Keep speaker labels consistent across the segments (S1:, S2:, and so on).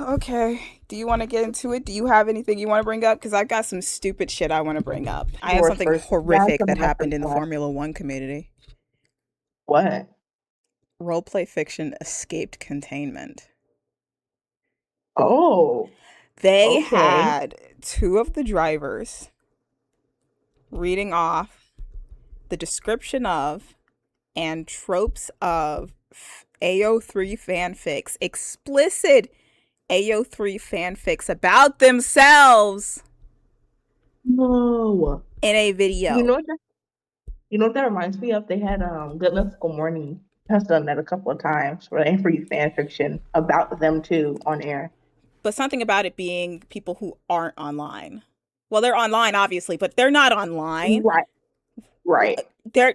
S1: Okay. Do you want to get into it? Do you have anything you want to bring up? Because I've got some stupid shit I want to bring up. I have
S2: Yours
S1: something
S2: first. That's
S1: horrific
S2: a
S1: that
S2: master
S1: happened in the
S2: class.
S1: Formula One community.
S2: What?
S1: Roleplay fiction escaped containment.
S2: Oh,
S1: They
S2: okay.
S1: had two of the drivers reading off the description of and tropes of AO3 fanfics, explicit AO3 fanfics about themselves
S2: No.
S1: in a
S2: You
S1: video.
S2: know what that, you know what that reminds me of? They had Good Mythical Morning has done that a couple of times where they free fan fiction about them too on air.
S1: But something about it being people who aren't online. Well, they're online, obviously, but they're not online.
S2: Right, right.
S1: They're.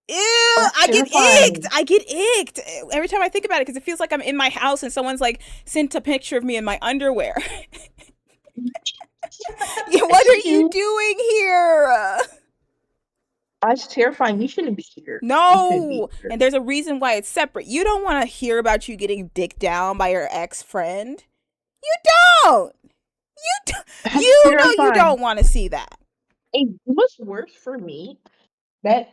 S1: Ew,
S2: That's
S1: I get icked.
S2: terrifying.
S1: I get icked every time I think about it because it feels like I'm in my house and someone's like sent a picture of me in my underwear. What are you
S2: You,
S1: doing here?
S2: that's terrifying. You shouldn't be here. You shouldn't be
S1: No.
S2: here.
S1: And there's a reason why it's separate. You don't want to hear about you getting dicked down by your ex friend. You don't. You do-
S2: That's
S1: you know you
S2: terrifying.
S1: don't want to see that.
S2: And what's worse for me, that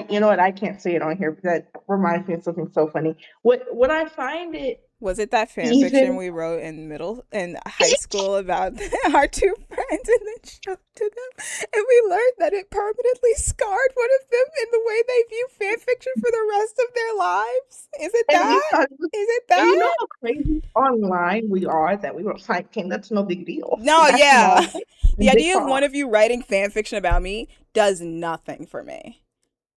S2: you know what, I can't say it on here, but that reminds me of something so funny. What I find it
S1: Was it that fan fiction
S2: even
S1: we wrote in middle and high school about our two friends and then showed to them? And we learned that it permanently scarred one of them in the way they view fan fiction for the rest of their lives. Is it
S2: and
S1: that? Is it
S2: and you know
S1: that?
S2: how crazy online we are that we were like, that's no big deal.
S1: No,
S2: That's
S1: yeah.
S2: small thing
S1: The
S2: and big
S1: idea of one
S2: talk.
S1: of you writing fan fiction about me does nothing for me.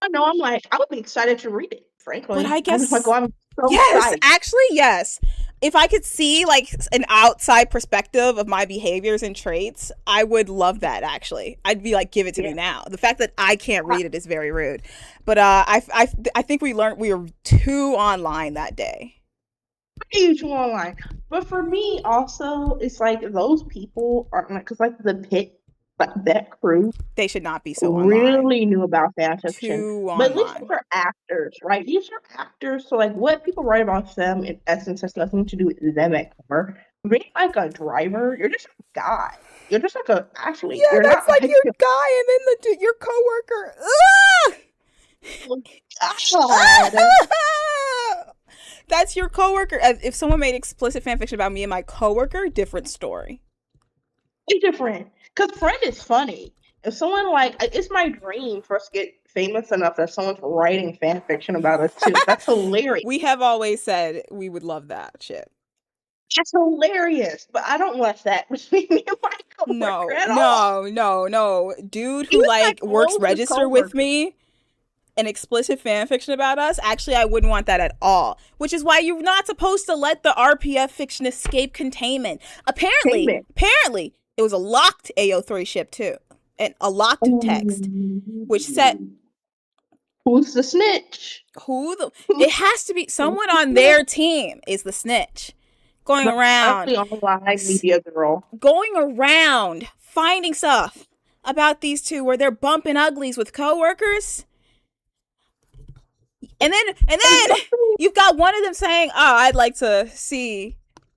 S2: I know, I'm like, I would be excited to read it,
S1: But
S2: frankly.
S1: I
S2: I'm just like, oh,
S1: guess
S2: I'm so
S1: yes,
S2: psyched.
S1: actually yes. If I could see like an outside perspective of my behaviors and traits, I would love that actually. I'd be like give it to
S2: Yeah.
S1: me now. The fact that I can't
S2: I,
S1: read it is very rude. But I think we learned we were too online that day.
S2: huge online. But for me, also, it's like those people are like, because like the pit, like that crew
S1: They should not be so online.
S2: really knew about fan fiction.
S1: Too
S2: But at least these
S1: online.
S2: are actors, right? These are actors. So like what people write about them in essence has nothing to do with them at cover. Being like a driver, you're just a guy. You're just like a actually,
S1: Yeah,
S2: you're
S1: that's
S2: not
S1: like
S2: like
S1: your guy and then your coworker.
S2: oh God.
S1: That's your coworker. If someone made explicit fanfiction about me and my coworker, different story.
S2: It's different. Because friend is funny. If someone like it's my dream for us to get famous enough that someone's writing fan fiction about us too. That's hilarious.
S1: We have always said we would love that shit.
S2: That's hilarious. But I don't want that between me and my coworker
S1: No,
S2: at all.
S1: no, no, no. Dude who
S2: Even my
S1: like works
S2: closest
S1: register with
S2: coworker.
S1: me, an explicit fan fiction about us, actually I wouldn't want that at all. Which is why you're not supposed to let the RPF fiction escape containment. Apparently,
S2: Payment.
S1: apparently, it was a locked AO3 ship too. And a locked text, which said
S2: Who's the snitch?
S1: who the it
S2: Who's
S1: has to be
S2: the
S1: someone on
S2: snitch?
S1: their team is the snitch. Going
S2: That's
S1: around
S2: actually online media girl.
S1: going around finding stuff about these two where they're bumping uglies with coworkers. And then you've got one of them saying, "Oh, I'd like to see,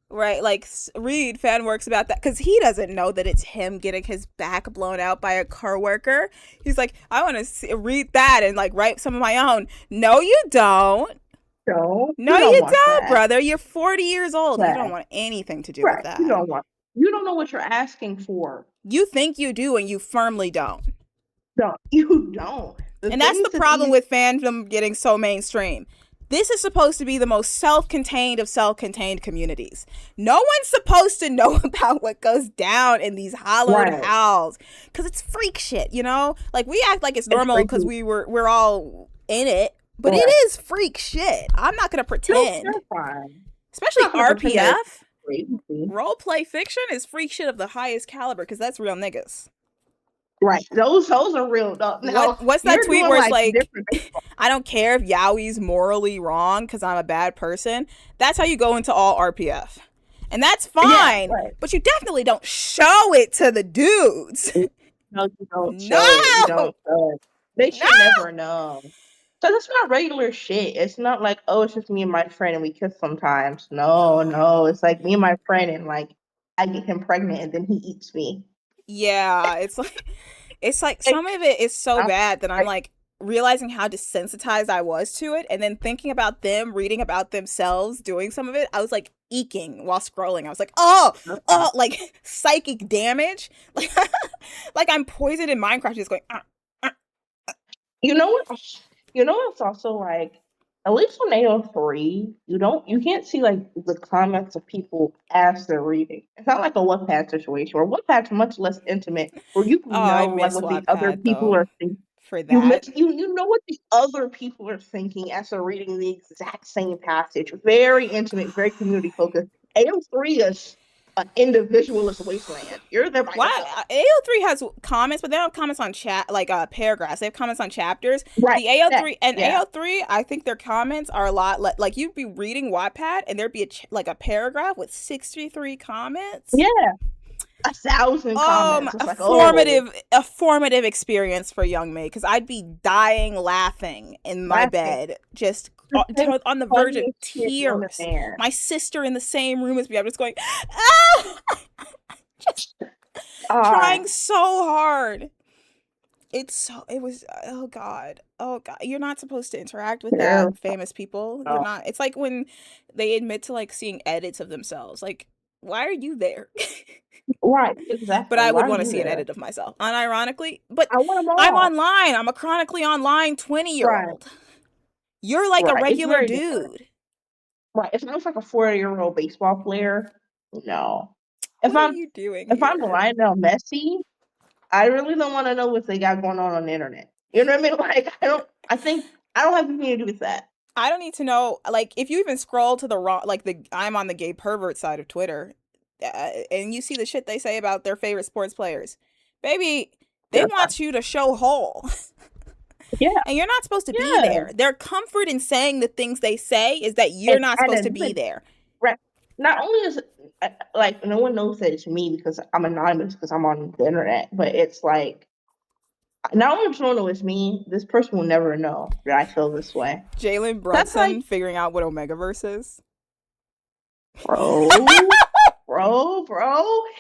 S1: right, like read fan works about that," because he doesn't know that it's him getting his back blown out by a coworker. He's like, "I want to read that and like write some of my own." No, you don't.
S2: No,
S1: No,
S2: you don't
S1: you
S2: want
S1: don't,
S2: that.
S1: brother. You're 40 years old. You don't
S2: Right.
S1: want anything to do with
S2: Right. You
S1: that.
S2: don't want. You don't know what you're asking for.
S1: You think you do, and you firmly don't.
S2: No, you don't. The
S1: And that's
S2: things
S1: the
S2: that
S1: problem
S2: these
S1: with fandom getting so mainstream. This is supposed to be the most self-contained of self-contained communities. No one's supposed to know about what goes down in these hollowed
S2: right.
S1: halls because it's freak shit, you know? Like we act like it's
S2: It's
S1: normal because
S2: freaky.
S1: we're all in it, but it
S2: Right.
S1: is freak shit. I'm not gonna
S2: So
S1: pretend.
S2: terrifying.
S1: Especially
S2: I'm not gonna pretend that it's
S1: RPF.
S2: crazy.
S1: Role play fiction is freak shit of the highest caliber because that's real niggas.
S2: Right. Those are real. Now
S1: What's that
S2: you're
S1: tweet
S2: doing
S1: where it's
S2: like
S1: like
S2: different.
S1: I don't care if Yowie's morally wrong because I'm a bad person. That's how you go into all RPF. And that's
S2: Yeah.
S1: fine,
S2: Right.
S1: but you definitely don't show it to the dudes.
S2: No, you don't show it. You
S1: No!
S2: don't show it. They should
S1: No!
S2: never know. So that's not regular shit. It's not like, oh, it's just me and my friend and we kiss sometimes. No, no. It's like me and my friend and like I get him pregnant and then he eats me.
S1: Yeah, it's like
S2: Like,
S1: some of it is so
S2: I'm
S1: bad that I'm
S2: like,
S1: like realizing how desensitized I was to it, and then thinking about them reading about themselves doing some of it, I was like eking while scrolling. I was like, oh, like psychic damage, like I'm poisoned in Minecraft, just going. Uh.
S2: you know what? You know what's also like, at least on AO3, you can't see like the comments of people as they're reading. It's not like a Wattpad situation where Wattpad's much less intimate, where you
S1: Oh,
S2: can
S1: I
S2: know like
S1: miss
S2: what the other
S1: Wattpad
S2: people
S1: though
S2: are thinking.
S1: for
S2: You
S1: that.
S2: miss you know what the other people are thinking as they're reading the exact same passage. Very intimate, very community focused. AO3 is an individualist wasteland. You're there by
S1: Why
S2: yourself.
S1: AO3 has comments, but they don't have comments on chat like paragraphs. They have comments on chapters.
S2: Right.
S1: The AO3
S2: Text.
S1: and
S2: Yeah.
S1: AO3, I think their comments are a lot like you'd be reading Wattpad and there'd be like a paragraph with 63 comments.
S2: Yeah. 1,000 comments. It's
S1: A
S2: like, oh,
S1: formative experience for young me because I'd be dying laughing in my
S2: laughing.
S1: bed, just
S2: It's the
S1: on the verge of
S2: funniest shit on the
S1: tears.
S2: man.
S1: My sister in the same room as me. I'm just going, ah, just
S2: God.
S1: trying so hard. It was oh god, you're not supposed to interact with
S2: Yeah.
S1: that famous people. You're
S2: No.
S1: not. It's like when they admit to like seeing edits of themselves, like why are you there?
S2: Right.
S1: But
S2: Exactly.
S1: I
S2: Why
S1: would
S2: are
S1: want to
S2: you
S1: see an
S2: there?
S1: edit of myself unironically. But
S2: I want them
S1: I'm
S2: all.
S1: online. I'm a chronically online 20-year
S2: Right.
S1: old. You're like a
S2: Right. It's
S1: regular
S2: very different.
S1: dude.
S2: Right. If I was like a 40-year-old baseball player, no. If
S1: What are
S2: I'm
S1: you doing
S2: if I'm
S1: here?
S2: Lionel Messi, I really don't want to know what they got going on the internet. You know what I mean? Like I think I don't have anything to do with that.
S1: I don't need to know. Like, if you even scroll to the wrong, like the I'm on the gay pervert side of Twitter, and you see the shit they say about their favorite sports players, baby, they
S2: Yeah.
S1: want you to show whole,
S2: Yeah.
S1: and you're not supposed to be
S2: Yeah.
S1: there. Their comfort in saying the things they say is that you're not
S2: And
S1: supposed to
S2: then
S1: be there.
S2: right. Not only is like no one knows that it's me because I'm anonymous because I'm on the internet, but it's like not only does no one know it's me, this person will never know that I feel this way.
S1: Jalen
S2: That's like,
S1: Brunson figuring out what Omegaverse is.
S2: bro,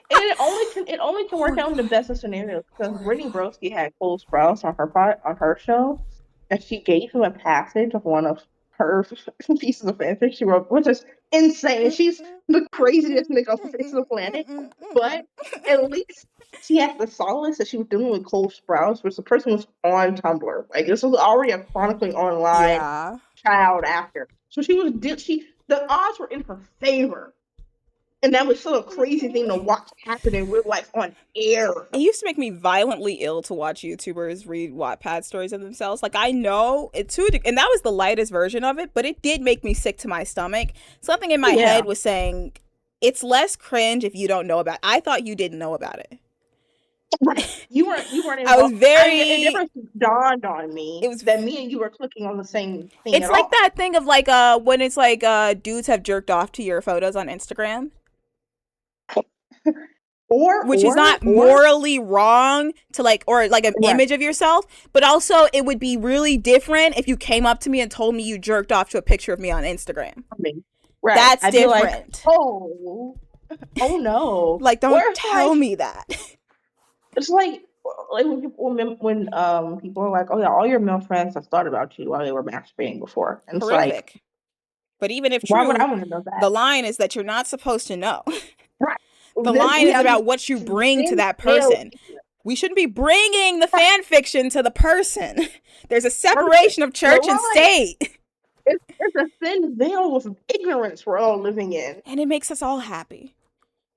S2: and it only can work out in the best of scenarios because Brittany Broski had Cole Sprouse on her show, and she gave him a passage of one of her pieces of fanfic she wrote, which is insane. She's the craziest nigga off the face of the planet, but at least she had the solace that she was doing with Cole Sprouse, which the person was on Tumblr. Like this was already a chronically online
S1: Yeah.
S2: child actor, so she the odds were in her favor. And that was still a crazy thing to watch happen in real life on air.
S1: It used to make me violently ill to watch YouTubers read Wattpad stories of themselves. Like I know it too, and that was the lightest version of it, but it did make me sick to my stomach. Something in my
S2: Yeah.
S1: head was saying it's less cringe if you don't know about it. I thought you didn't know about it.
S2: Right. You weren't
S1: I was
S2: involved. It
S1: very.
S2: never dawned on
S1: It
S2: me
S1: was.
S2: that me and you were clicking on the same thing
S1: It's
S2: at
S1: like
S2: all.
S1: that thing of like when it's like dudes have jerked off to your photos on Instagram.
S2: Or
S1: Which is
S2: or
S1: not
S2: or
S1: morally wrong to like or like an
S2: right.
S1: image of yourself, but also it would be really different if you came up to me and told me you jerked off to a picture of me on Instagram.
S2: I mean, right.
S1: That's
S2: I'd be like,
S1: different.
S2: oh no.
S1: Like
S2: Or
S1: don't
S2: it's
S1: tell
S2: like
S1: me that.
S2: it's like when people are like, oh yeah, all your male friends have thought about you while they were masturbating before. And it's like,
S1: Horrific. But even if
S2: why would I
S1: true,
S2: want to know that?
S1: the line is that you're not supposed to know.
S2: Right.
S1: The
S2: Then
S1: line
S2: we
S1: is
S2: have
S1: about what you bring to
S2: thin
S1: that
S2: veil
S1: person. We shouldn't be bringing the fan fiction to the person. There's a
S2: person.
S1: separation of
S2: The
S1: church and
S2: line.
S1: state.
S2: It's a thin veil of ignorance we're all living in.
S1: And it makes us all happy.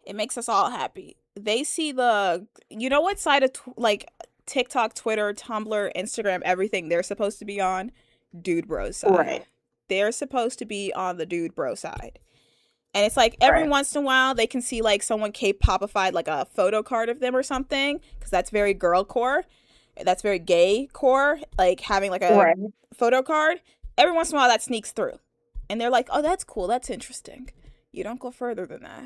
S1: It makes us all happy. They see you know what side of like TikTok, Twitter, Tumblr, Instagram, everything they're supposed to be on? Dude bros side.
S2: Right.
S1: They're supposed to be on the dude bro side. And it's like every
S2: Right.
S1: once in a while they can see like someone K-popified like a photo card of them or something because that's very girl core. That's very gay core, like having like a
S2: Right.
S1: photo card. Every once in a while that sneaks through. And they're like, "Oh, that's cool. That's interesting." You don't go further than that.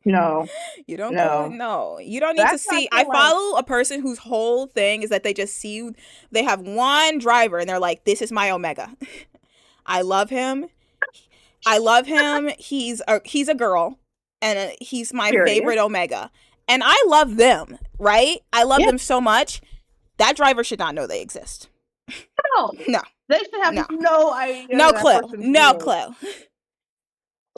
S2: No,
S1: You don't go,
S2: no.
S1: no. You don't need to
S2: That's why I
S1: see. I
S2: feel like
S1: follow a person whose whole thing is that they just see, they have one driver and they're like, this is my Omega. I love him. I love him. He's a girl and he's my
S2: period.
S1: favorite Omega. And I love them, right? I love
S2: Yeah,
S1: them so much. That driver should not know they exist.
S2: no.
S1: No,
S2: They should have
S1: no,
S2: no idea
S1: no
S2: that
S1: clue,
S2: person's
S1: no
S2: real.
S1: clue.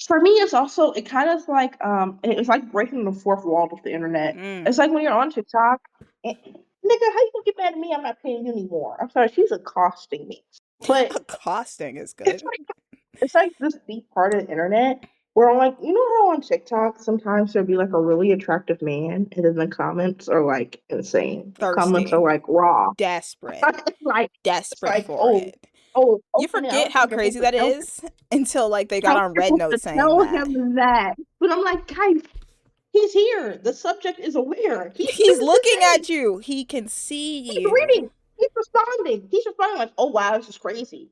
S2: For me, it's also it kind of like it's like breaking the fourth wall of the internet.
S1: Mm.
S2: It's like when you're on TikTok, and, nigga, how you gonna get mad at me? I'm not paying you anymore. I'm sorry, she's accosting me. But
S1: Accosting is
S2: it's
S1: good.
S2: like it's like this deep part of the internet where I'm like, you know how on TikTok sometimes there'll be like a really attractive man, and then the comments are like insane. The comments are
S1: Thirsty,
S2: like raw.
S1: desperate,
S2: It's
S1: desperate
S2: like,
S1: for it. You
S2: okay, now
S1: forget
S2: I feel
S1: how
S2: like I'm
S1: crazy
S2: supposed to
S1: that
S2: tell
S1: is until like they got
S2: how
S1: on
S2: you're
S1: Red
S2: supposed
S1: Note
S2: to
S1: saying
S2: tell
S1: that.
S2: him that. But I'm like, guys, he's here. The subject is aware. This
S1: He's
S2: is his
S1: looking
S2: name.
S1: at you. He can see
S2: He's
S1: you.
S2: reading. He's responding. He's responding like, oh wow, this is crazy.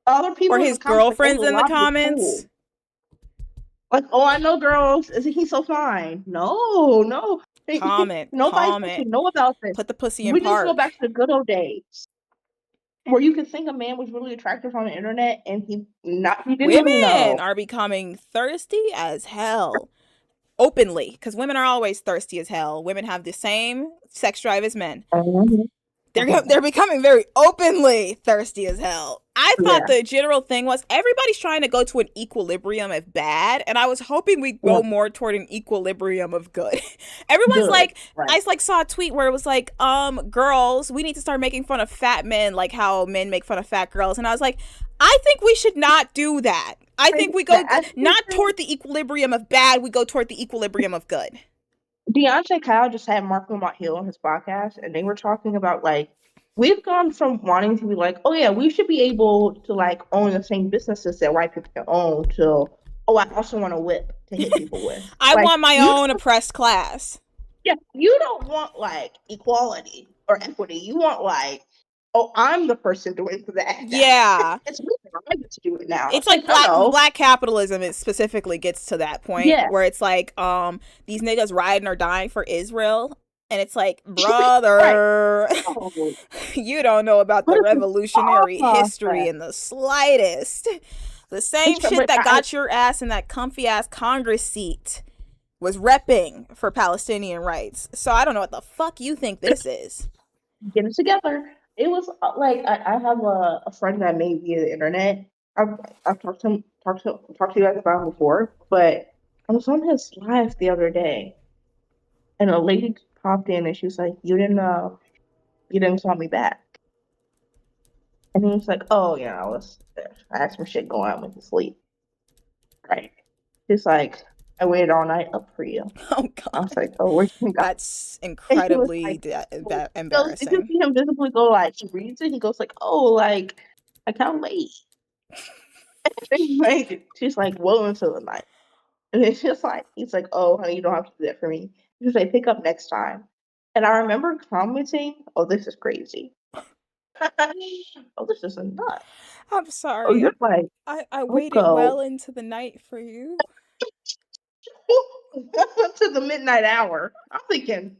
S2: Other
S1: Or
S2: people in the
S1: his
S2: comments like, oh, the
S1: girlfriend's in the
S2: lobby is cool.
S1: comments.
S2: Like, oh, I know girls. Isn't he so fine? No, no.
S1: Comment,
S2: Nobody's supposed
S1: comment.
S2: to know about this.
S1: Put the pussy in
S2: We need to go
S1: park.
S2: back to the good old days where you could think a man was really attractive on the internet and he didn't even
S1: Women
S2: know.
S1: are becoming thirsty as hell. Openly. Because women are always thirsty as hell. Women have the same sex drive as men.
S2: Mhm. Mhm.
S1: They're becoming very openly thirsty as hell. I thought
S2: Yeah.
S1: the general thing was everybody's trying to go to an equilibrium of bad, and I was hoping we'd
S2: Yeah.
S1: go more toward an equilibrium of good. Everyone's
S2: Good.
S1: like,
S2: Right.
S1: I like saw a tweet where it was like, girls, we need to start making fun of fat men like how men make fun of fat girls, and I was like, I think we should not do that. I think we go
S2: I
S1: not toward the equilibrium of bad, we go toward the equilibrium of good.
S2: Deontay Kyle just had Mark Lamont Hill on his podcast, and they were talking about like we've gone from wanting to be like, oh yeah, we should be able to like own the same businesses that white people can own. To oh, I also want a whip to hit people with.
S1: I
S2: Like
S1: want my
S2: you,
S1: own oppressed class.
S2: yeah, you don't want like equality or equity. You want like, oh, I'm the person doing that now.
S1: Yeah.
S2: It's me. I get to do it now.
S1: It's
S2: It's like
S1: like
S2: hello,
S1: black capitalism. It specifically gets to that point
S2: yeah.
S1: where it's like these niggas riding or dying for Israel, and it's like,
S2: Right.
S1: brother,
S2: Oh,
S1: you don't know about
S2: what
S1: the
S2: is this thought
S1: revolutionary history
S2: process?
S1: in the slightest. The same shit
S2: But
S1: that got your ass in that comfy ass Congress seat was repping for Palestinian rights. So I don't know what the fuck you think this is.
S2: get it together. It was like I have a friend that made via the internet. I've talked to you guys about him before, but I was on his live the other day, and a lady popped in and she was like, you didn't call me back," and he was like, "Oh yeah, I had some shit going on with the sleep, right?" He's like, "I waited all night up for you."
S1: Oh
S2: I
S1: god.
S2: was like, "Oh, where'd you go?"
S1: That's
S2: And he was
S1: incredibly
S2: like, oh. He goes, did you
S1: embarrassing.
S2: see him visibly go like, he reads it, he goes like, oh, like, I can't wait. And like, she's like, well into the night. And it's just like, he's like, oh, honey, you don't have to do that for me. He's like, pick up next time. And I remember commenting, oh, this is crazy. Oh, this is a nut.
S1: I'm
S2: Oh,
S1: sorry.
S2: you're like,
S1: I
S2: I'll
S1: waited
S2: go
S1: well into the night for you.
S2: to the midnight hour. I'm thinking,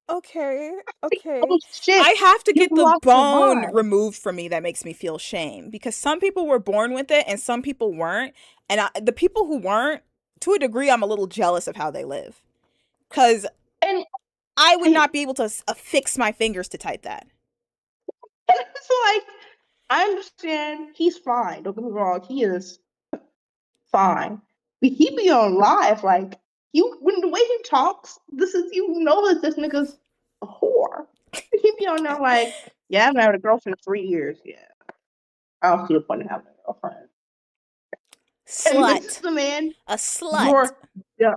S1: Okay,
S2: oh
S1: okay.
S2: shit,
S1: I have to
S2: you've
S1: get the
S2: lost your
S1: bone
S2: mind.
S1: removed from me that makes me feel shame because some people were born with it and some people weren't. And the people who weren't, to a degree, I'm a little jealous of how they live because
S2: And
S1: I would
S2: I,
S1: not be able to affix my fingers to type that.
S2: it's like, I understand he's fine. Don't get me wrong, he is fine. But he be on live like you when the way he talks, this is you know that this nigga's a whore. He be on there like, yeah, I've had a girlfriend for 3 years. Yeah, I don't see the point in having a girlfriend. And this is
S1: Slut.
S2: the man
S1: A slut.
S2: you're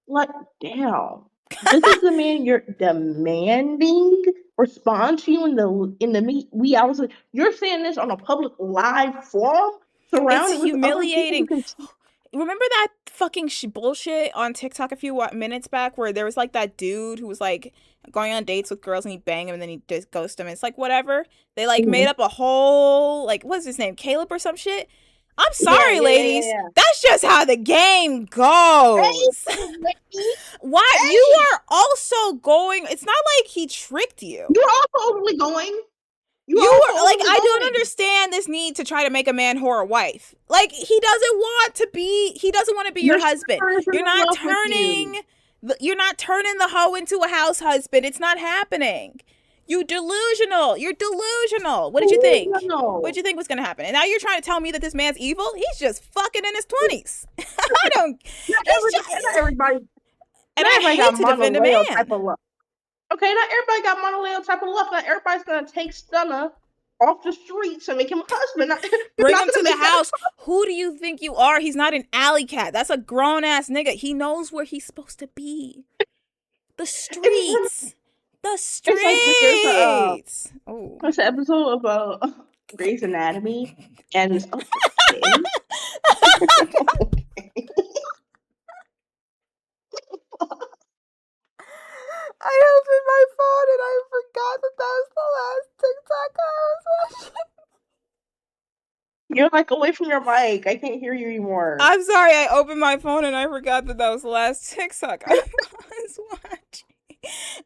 S2: let down. This is the man you're demanding respond to you in the meet wee hours. You're saying this on a public live forum
S1: It's
S2: surrounded with other people who
S1: humiliating.
S2: can see.
S1: Remember that fucking bullshit on TikTok a few minutes back where there was like that dude who was like going on dates with girls and he banged them and then he just ghosted them. It's like whatever. They like made
S2: Mhm.
S1: up a whole like what's his name, Caleb or some shit. I'm
S2: Yeah,
S1: sorry,
S2: yeah, yeah,
S1: ladies.
S2: yeah,
S1: That That's just how the game goes.
S2: Hey,
S1: Why you
S2: hey,
S1: are also going? It's not like he tricked you.
S2: you're also overly going. You are
S1: You
S2: also
S1: were like,
S2: overly
S1: I don't
S2: going.
S1: understand this need to try to make a man whore a wife. Like, he doesn't want to be, he doesn't want to be your
S2: Your
S1: husband.
S2: sister is in love with you.
S1: You're not turning the hoe into a house husband. It's not happening. You delusional. You're delusional. What did you think? What did
S2: No.
S1: you think was going to happen? And now you're trying to tell me that this man's evil? He's just fucking in his 20s. I don't,
S2: Not
S1: he's
S2: everybody, not
S1: just,
S2: everybody,
S1: and
S2: not
S1: I
S2: everybody
S1: hate
S2: got
S1: to defend a
S2: monoleo type
S1: man.
S2: of love. Okay, not everybody got monoleo type of love. Not everybody's gonna take Stunner off the streets and make him a husband. Not, you're
S1: Bring
S2: not
S1: him to
S2: gonna
S1: the
S2: make that a
S1: house. Who do you think you are? He's not an alley cat. That's a grown ass nigga. He knows where he's supposed to be. The streets. The
S2: It's like
S1: streets. Oh.
S2: there's an episode of Grey's Anatomy, and this okay.
S1: I opened my phone and I forgot that that was the last TikTok I was watching.
S2: You're like away from your mic. I can't hear you anymore.
S1: I'm sorry, I opened my phone and I forgot that that was the last TikTok I was watching.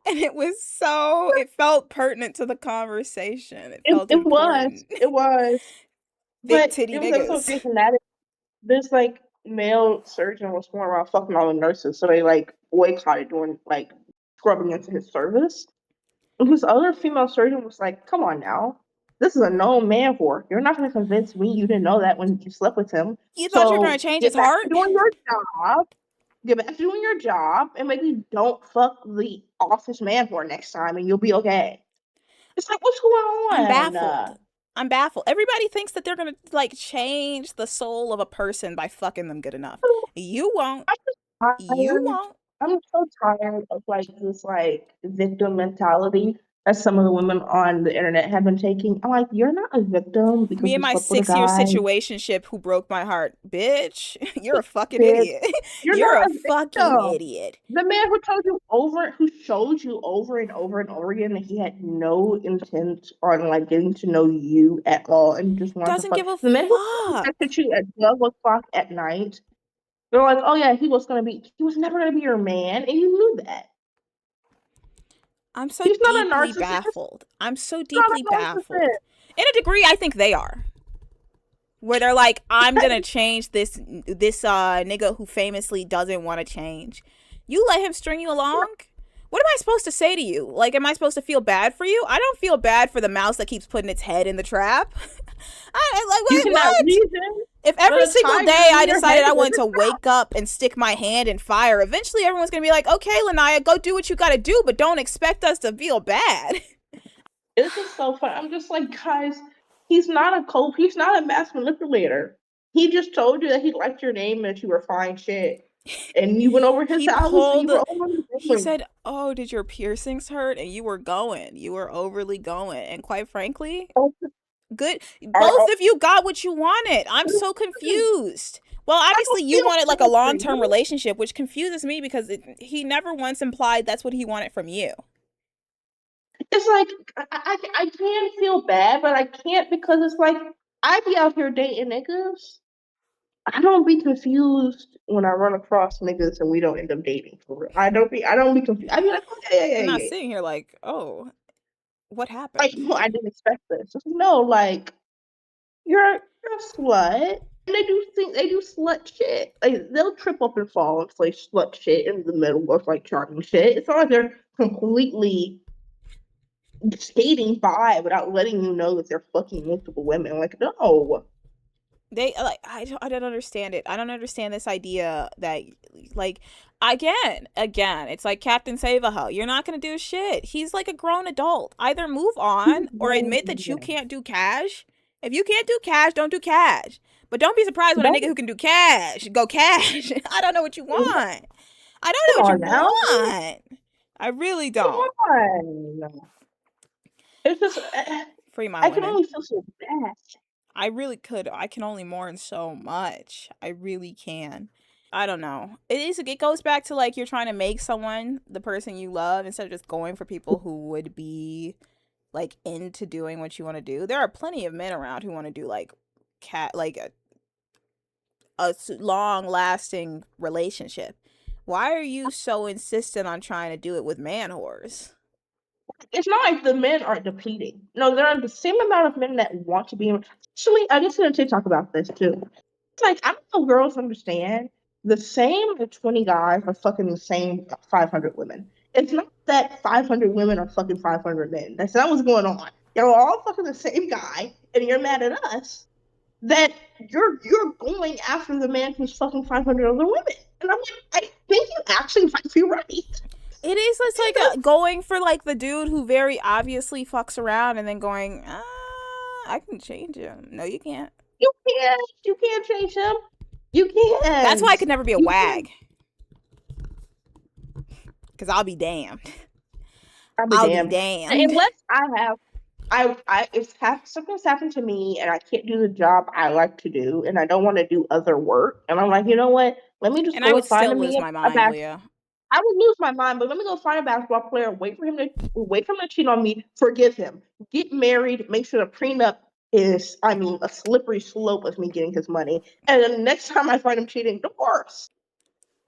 S1: And it felt pertinent to the conversation. It felt
S2: It was,
S1: important.
S2: it was,
S1: Big
S2: but
S1: titty
S2: it was an episode of
S1: niggas.
S2: Grey's Anatomy. This like male surgeon was going around fucking all the nurses, so they like boycotted doing like scrubbing into his service. And this other female surgeon was like, "Come on now, this is a known man whore. You're not going to convince me you didn't know that when you slept with him.
S1: You thought you were going to
S2: So
S1: change his
S2: get back to
S1: heart?
S2: doing your job. Get back to doing your job, and maybe don't fuck the office man whore next time, and you'll be okay." It's like, what's going
S1: I'm
S2: on?
S1: baffled. I'm baffled. Everybody thinks that they're gonna like change the soul of a person by fucking them good enough. You won't.
S2: I'm just
S1: You
S2: tired.
S1: won't.
S2: I'm so tired of like this like victim mentality that some of the women on the internet have been taking. I'm like, you're not a victim because
S1: Me and
S2: you
S1: my
S2: slept with a
S1: 6 year
S2: guy,
S1: situationship who broke my heart. Bitch, you're a fucking
S2: bitch.
S1: idiot.
S2: You're
S1: You're
S2: not
S1: a
S2: a
S1: fucking
S2: victim.
S1: idiot.
S2: The man who told you over, who showed you over and over and over again that he had no intent on like getting to know you at all and just wanted to
S1: Doesn't
S2: fuck.
S1: give a
S2: The man who
S1: fuck.
S2: texted you at 12 o'clock at night, they're like, oh yeah, he was never gonna be your man, and you knew that.
S1: I'm so
S2: He's not a
S1: deeply
S2: narcissist. He's
S1: baffled. I'm so
S2: not
S1: deeply
S2: a
S1: baffled.
S2: narcissist.
S1: In a degree, I think they are. Where they're like, I'm gonna change this nigga who famously doesn't want to change. You let him string you along? What am I supposed to say to you? Like, am I supposed to feel bad for you? I don't feel bad for the mouse that keeps putting its head in the trap. Like,
S2: You
S1: what?
S2: cannot
S1: What?
S2: reason
S1: If
S2: with
S1: every
S2: a
S1: single
S2: tiger
S1: day I
S2: in your head
S1: decided I
S2: with
S1: wanted
S2: a
S1: to wake up and stick my hand in fire, eventually everyone's gonna be like, okay, Lanaya, go do what you gotta do, but don't expect us to feel bad.
S2: It's just so fun. I'm just like, guys, he's not a cope. He's not a mass manipulator. He just told you that he liked your name and that you were fine shit. And you went over his
S1: he
S2: house and you
S1: pulled
S2: were over his
S1: he
S2: room.
S1: said, oh, did your piercings hurt? And you were going, you were overly going, and quite frankly, good,
S2: Are,
S1: both of you got what you wanted. I'm so confused. Well,
S2: I
S1: obviously
S2: don't
S1: you
S2: feel
S1: wanted like a
S2: bad for
S1: long-term
S2: you.
S1: relationship, which confuses me because he never once implied that's what he wanted from you.
S2: It's like I can feel bad, but I can't because it's like I be out here dating niggas. I don't be confused when I run across niggas and we don't end up dating for real. I don't be confused. I be like, oh yeah, yeah,
S1: You're
S2: yeah,
S1: not
S2: yeah.
S1: sitting here like, oh, what
S2: Like,
S1: happened?
S2: no, I didn't expect this. No, like you're a slut. And they do slut shit. Like they'll trip up and fall and say slut shit in the middle of like charming shit. It's not like they're completely skating by without letting you know that they're fucking multiple women. Like, no.
S1: They like I don't understand it. I don't understand this idea that like again, it's like Captain Save-A-Ho. You're not gonna do shit. He's like a grown adult. Either move on or admit that you can't do cash. If you can't do cash, don't do cash. But don't be surprised when a
S2: That,
S1: nigga who can do cash go cash. I don't know what you
S2: come
S1: want. I don't know what you
S2: on now.
S1: want. I really
S2: Come
S1: don't.
S2: on. It's just,
S1: Free my
S2: I can
S1: women.
S2: only feel so bad.
S1: I really could. I can only mourn so much. I really can. I don't know. It goes back to like you're trying to make someone the person you love instead of just going for people who would be like into doing what you want to do. There are plenty of men around who want to do like cat like a long lasting relationship. Why are you so insistent on trying to do it with man whores?
S2: It's not like the men are depleting. No, there are the same amount of men that want to be. Actually, I just did a TikTok about this too. It's like I don't know, girls understand the same 20 guys are fucking the same 500 women. It's not that 500 women are fucking 500 men. That's not what's going on. You're all fucking the same guy, and you're mad at us that you're going after the man who's fucking 500 other women. And I'm like, I think you actually might be right.
S1: It is. It's like going for like the dude who very obviously fucks around and then going, I can change him. No, you can't.
S2: You can't change him. You
S1: That's why I
S2: can't.
S1: could never be a
S2: You can't.
S1: wag. Because I'll be damned.
S2: I'll be
S1: I'll be
S2: damned.
S1: damned.
S2: Unless I have, if something's happened to me and I can't do the job I like to do, and I don't want to do other work, and I'm like, you know what? Let me just
S1: And I
S2: go
S1: would
S2: and find
S1: still
S2: me
S1: lose my
S2: a
S1: mind,
S2: basketball.
S1: Leah.
S2: I would lose my mind, but let me go find a basketball player, wait for him to cheat on me, forgive him, get married, make sure the prenup is, I mean, a slippery slope of me getting his money. And then the next time I find him cheating, divorce.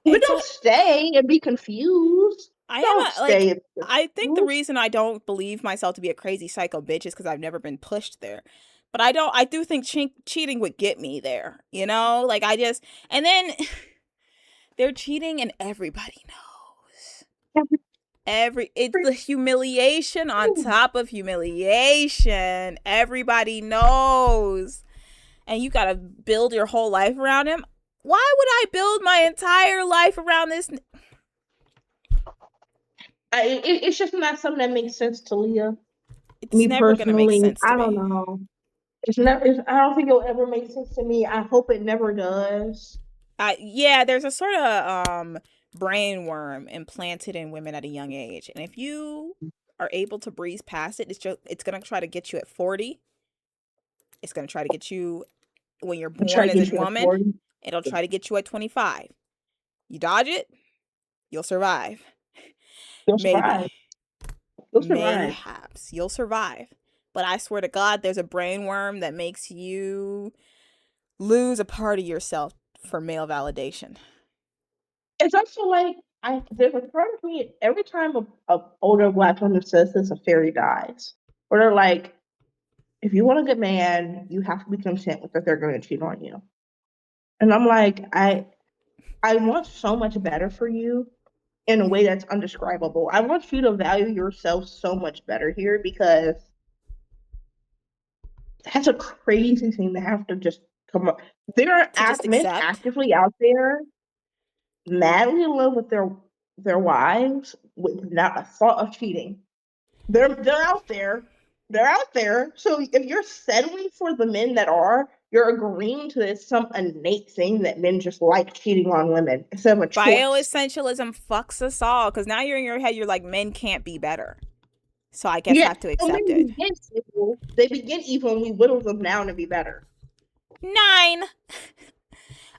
S2: But
S1: It's
S2: don't
S1: a,
S2: stay and be confused.
S1: I
S2: Don't
S1: am a, like,
S2: stay and be
S1: I think the
S2: confused.
S1: reason I don't believe myself to be a crazy psycho bitch is because I've never been pushed there. But I do think cheating would get me there, you know? Like, and then they're cheating and everybody knows. It's the humiliation on top of humiliation. Everybody knows. And you gotta build your whole life around him. Why would I build my entire life around this?
S2: It's just not something that makes sense to Leah.
S1: It's
S2: Me
S1: never gonna make
S2: personally,
S1: sense to
S2: I don't
S1: me.
S2: know. I don't think it'll ever make sense to me. I hope it never does.
S1: Yeah, there's a sort of brain worm implanted in women at a young age, and if you are able to breeze past it, it's gonna try to get you at 40. It's gonna try to get you when you're
S2: I try
S1: born
S2: to
S1: as a
S2: get you at
S1: woman.
S2: 40.
S1: It'll try to get you at 25. You dodge it, you'll survive.
S2: You'll survive.
S1: Maybe,
S2: You'll survive.
S1: mayhaps you'll survive. But I swear to God, there's a brain worm that makes you lose a part of yourself for male validation.
S2: It's also like there's a part of me every time a older black woman says this, a fairy dies. Or they're like, if you want a good man, you have to be content with that they're going to cheat on you. And I'm like, I want so much better for you in a way that's undescribable. I want you to value yourself so much better here because that's a crazy thing to have to just come up. There are
S1: To just
S2: men
S1: accept.
S2: actively out there madly in love with their wives with not a thought of cheating. They're out there. They're out there. So if you're settling for the men that are, you're agreeing to this some innate thing that men just like cheating on women instead of a choice.
S1: Bioessentialism fucks us all because now you're in your head, you're like, men can't be better. So I guess I
S2: Yeah.
S1: have to
S2: So
S1: accept
S2: men
S1: it.
S2: begin evil. They begin evil and we whittle them down to be better.
S1: 9.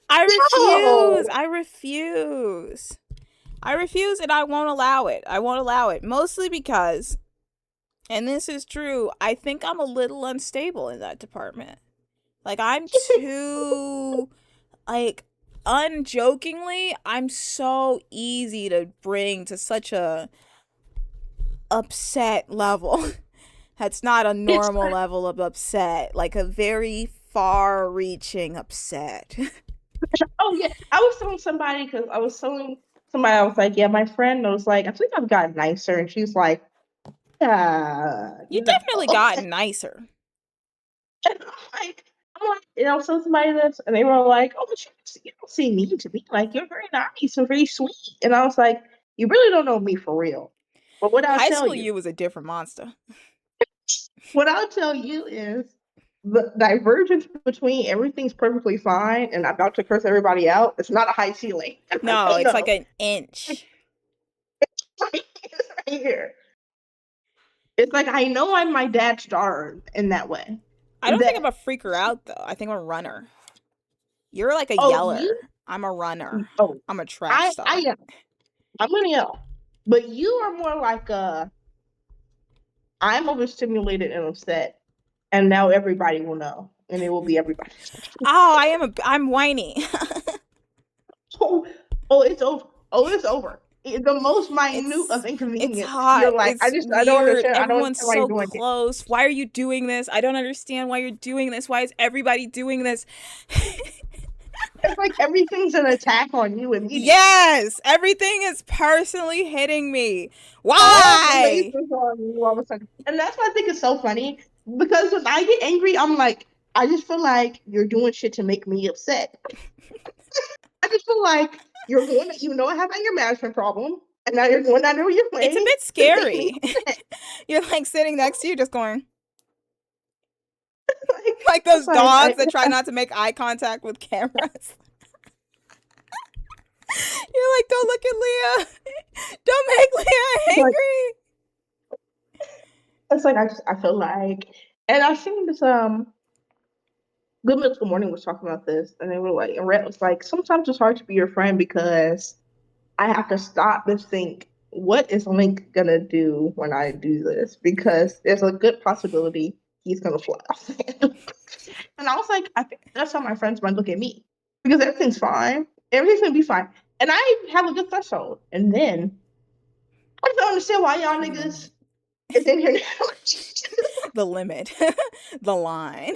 S1: I
S2: No.
S1: refuse. I refuse. I refuse and I won't allow it. I won't allow it. Mostly because, and this is true, I think I'm a little unstable in that department. Like, I'm too, like, unjokingly, I'm so easy to bring to such a upset level. That's not a
S2: It's
S1: normal level of upset, like a very far reaching upset.
S2: oh yeah. I was telling somebody because I was telling somebody I was like, yeah, my friend was like, I think I've gotten nicer, and she's like,
S1: You
S2: no.
S1: definitely gotten nicer.
S2: And I'm like, I was telling somebody this, and they were like, oh, but you don't seem mean to me. Like, you're very nice and very sweet. And I was like, you really don't know me for real. But
S1: High school you was a different monster.
S2: what I'll tell you is the divergence between everything's perfectly fine and I'm about to curse everybody out, it's not a high ceiling.
S1: No, it's like
S2: No.
S1: an inch.
S2: It's right here. It's like I know I'm my dad's daughter in that way.
S1: I don't think I'm
S2: That
S1: a freaker out though. I think I'm a runner. You're like a
S2: oh you
S1: yeller. I'm a runner.
S2: oh
S1: I'm a track
S2: I
S1: star.
S2: am. I'm gonna yell. But you are more like a I'm overstimulated and upset, and now everybody will know. and it will be everybody's.
S1: Oh, I'm whiny.
S2: Oh, oh, it's over. Oh, it's over. The most minute of
S1: It's
S2: inconvenience. You're
S1: hot.
S2: like,
S1: It's
S2: I don't
S1: weird.
S2: understand. I don't
S1: Everyone's
S2: understand why you're
S1: so
S2: doing it.
S1: close. Why are you doing this? I don't understand why you're doing this. Why is everybody doing this?
S2: It's like everything's an attack on you immediately.
S1: Yes, everything is personally hitting me.
S2: All the
S1: Why?
S2: lasers on you all of a sudden. And that's why I think it's so funny because when I get angry, I'm like, I just feel like you're doing shit to make me upset. I just feel like you're going to, I have anger management problem, and now you're going out of your
S1: It's a
S2: way
S1: bit
S2: to make me
S1: scary.
S2: upset.
S1: You're like sitting next to you, just going
S2: Like,
S1: like
S2: it's
S1: those
S2: like,
S1: dogs that try not to make eye contact with cameras. You're like, don't look at Leah. Don't make Leah
S2: like,
S1: angry.
S2: it's like I feel like, and I've seen this Good Milk Good Morning was talking about this, and they were like, and Rhett was like, sometimes it's hard to be your friend because I have to stop and think, what is Link gonna do when I do this? Because there's a good possibility he's gonna fly off the handle. And I was like, I think that's how my friends might look at me. Because everything's fine. Everything's gonna be fine. And I have a good threshold. And then I don't understand why y'all niggas is in here now.
S1: The limit, the line.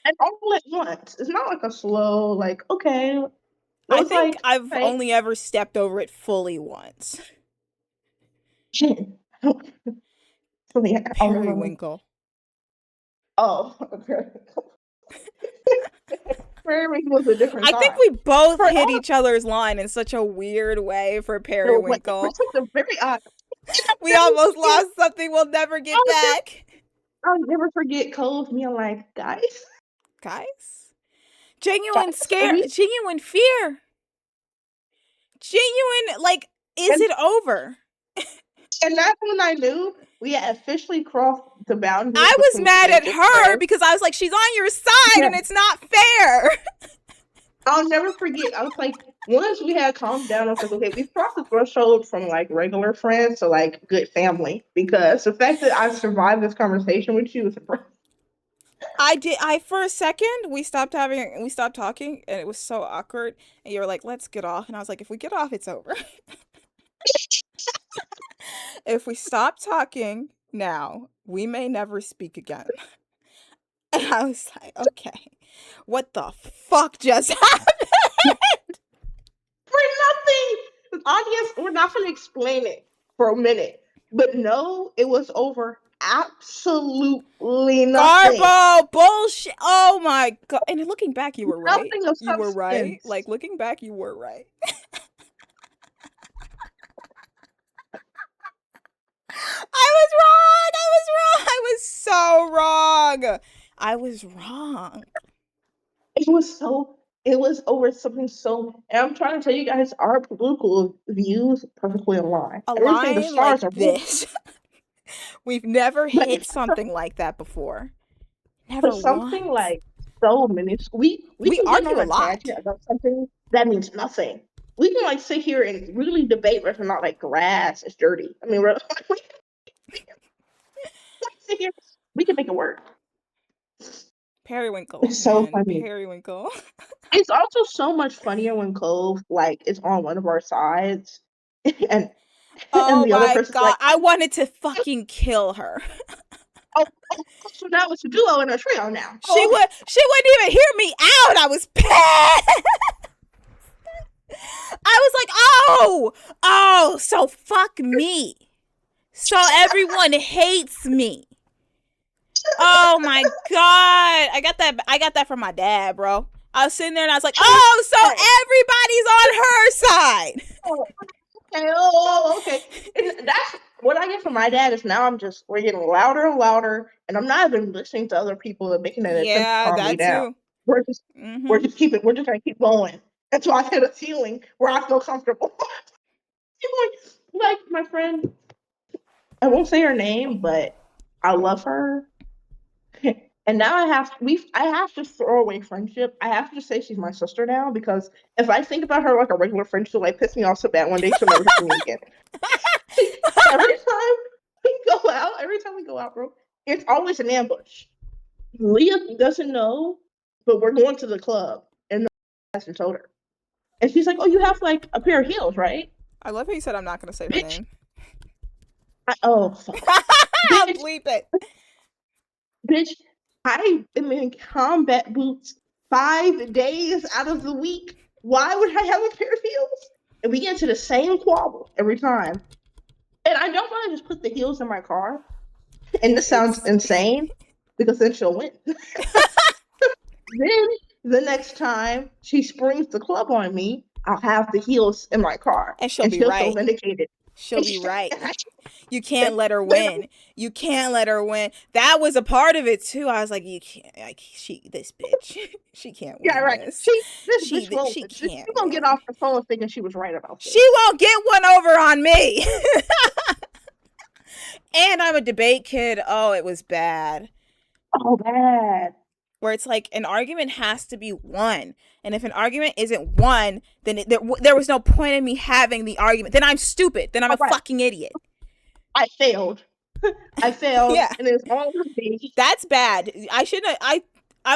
S2: And all at once. It's not like a slow, like, okay. It
S1: I
S2: was
S1: think
S2: like,
S1: I've
S2: okay,
S1: only ever stepped over it fully once.
S2: Jen. Something I don't remember.
S1: Periwinkle.
S2: Oh, okay. Prairie was a different
S1: I think
S2: time.
S1: we both
S2: For
S1: hit
S2: all
S1: each other's line in such a weird way for
S2: for
S1: Periwinkle.
S2: something very odd.
S1: We
S2: I'll never
S1: almost
S2: forget.
S1: lost something we'll never get
S2: I'll never,
S1: back.
S2: I'll never forget Cove being like,
S1: Guys?
S2: guys,
S1: Genuine
S2: are
S1: scare,
S2: we?
S1: genuine fear. Genuine, like, is
S2: And,
S1: it over?
S2: and that's when I knew we had officially crossed the boundary
S1: I was
S2: between
S1: mad
S2: being
S1: at
S2: good
S1: her
S2: friends.
S1: because I was like, she's on your side
S2: Yeah.
S1: and it's not fair.
S2: I'll never forget. I was like, once we had calmed down, I was like, okay, we've crossed the threshold from like regular friends to like good family. Because the fact that I survived this conversation with you is impressive.
S1: For a second, we stopped talking, and it was so awkward. And you were like, let's get off. And I was like, if we get off, it's over. If we stop talking now, we may never speak again. And I was like, okay, what the fuck just happened?
S2: For nothing. Audience, we're not going to explain it for a minute. But no, it was over absolutely nothing.
S1: Garbo bullshit. Oh my god. And looking back, you were right.
S2: Nothing of
S1: You were right.
S2: substance.
S1: Like, looking back, you were right. I was wrong. I was wrong. I was so wrong. I was wrong.
S2: It was over something so, and I'm trying to tell you guys, our political views perfectly align.
S1: A
S2: Everything, the
S1: line like
S2: stars are moving.
S1: this. We've never
S2: Like,
S1: hit something like that before.
S2: for
S1: Never
S2: something
S1: once.
S2: like so minuscule, we
S1: We
S2: can get on
S1: argue a
S2: a tangent
S1: lot.
S2: about something that means nothing. We can like sit here and really debate whether or not like grass is dirty. I mean, we can sit here, we can make it work.
S1: Periwinkle,
S2: It's so
S1: man.
S2: funny.
S1: Periwinkle.
S2: It's also so much funnier when Cove like is on one of our sides, and
S1: Oh
S2: the other
S1: my
S2: person's
S1: god.
S2: like,
S1: I wanted to fucking kill her.
S2: oh, oh, so now it's a duo and a trio now.
S1: She
S2: Oh, okay.
S1: wouldn't even hear me out. I was pissed. I was like, oh, so fuck me. So everyone hates me. Oh my god. I got that from my dad, bro. I was sitting there and I was like, oh, so everybody's on her side.
S2: Oh, okay. Oh, okay. And that's what I get from my dad is now we're getting louder and louder, and I'm not even listening to other people and making an attempt to
S1: Yeah,
S2: calm me
S1: that
S2: down.
S1: too.
S2: We're just
S1: Mm-hmm.
S2: we're just gonna keep going until I hit a ceiling where I feel comfortable. Like my friend, I won't say her name, but I love her. And now I have to throw away friendship. I have to say she's my sister now because if I think about her like a regular friend, she'll like piss me off so bad one day she'll never see me again. Every time every time we go out, bro, it's always an ambush. Leah doesn't know, but we're going to the club, and the pastor told her, and she's like, "Oh, you have like a pair of heels, right?"
S1: I love how you said I'm not gonna say her
S2: Bitch,
S1: name.
S2: oh fuck,
S1: I'll
S2: bitch,
S1: bleep it.
S2: bitch, I am in combat boots 5 days out of the week. Why would I have a pair of heels? And we get into the same quabble every time. And I don't want to just put the heels in my car. And this sounds
S1: It's
S2: insane because then she'll win. Then the next time she springs the club on me, I'll have the heels in my car
S1: and she'll
S2: and
S1: be
S2: she'll feel
S1: right.
S2: vindicated.
S1: She'll be right.
S2: And I
S1: You can't let her win. You can't let her win. That was a part of it too. I was like, you can't. Like this bitch, she can't
S2: yeah,
S1: win
S2: right.
S1: this.
S2: This bitch won't.
S1: She
S2: She's
S1: can't
S2: gonna get
S1: win.
S2: off the phone thinking she was right about
S1: She
S2: this.
S1: won't get one over on me. And I'm a debate kid. Oh, it was bad.
S2: Oh, bad.
S1: Where it's like an argument has to be won. And if an argument isn't won, then there was no point in me having the argument. Then I'm stupid. Then I'm
S2: All
S1: a
S2: right.
S1: fucking idiot.
S2: I failed. I failed,
S1: Yeah.
S2: and it was all on me.
S1: That's bad. I shouldn't. I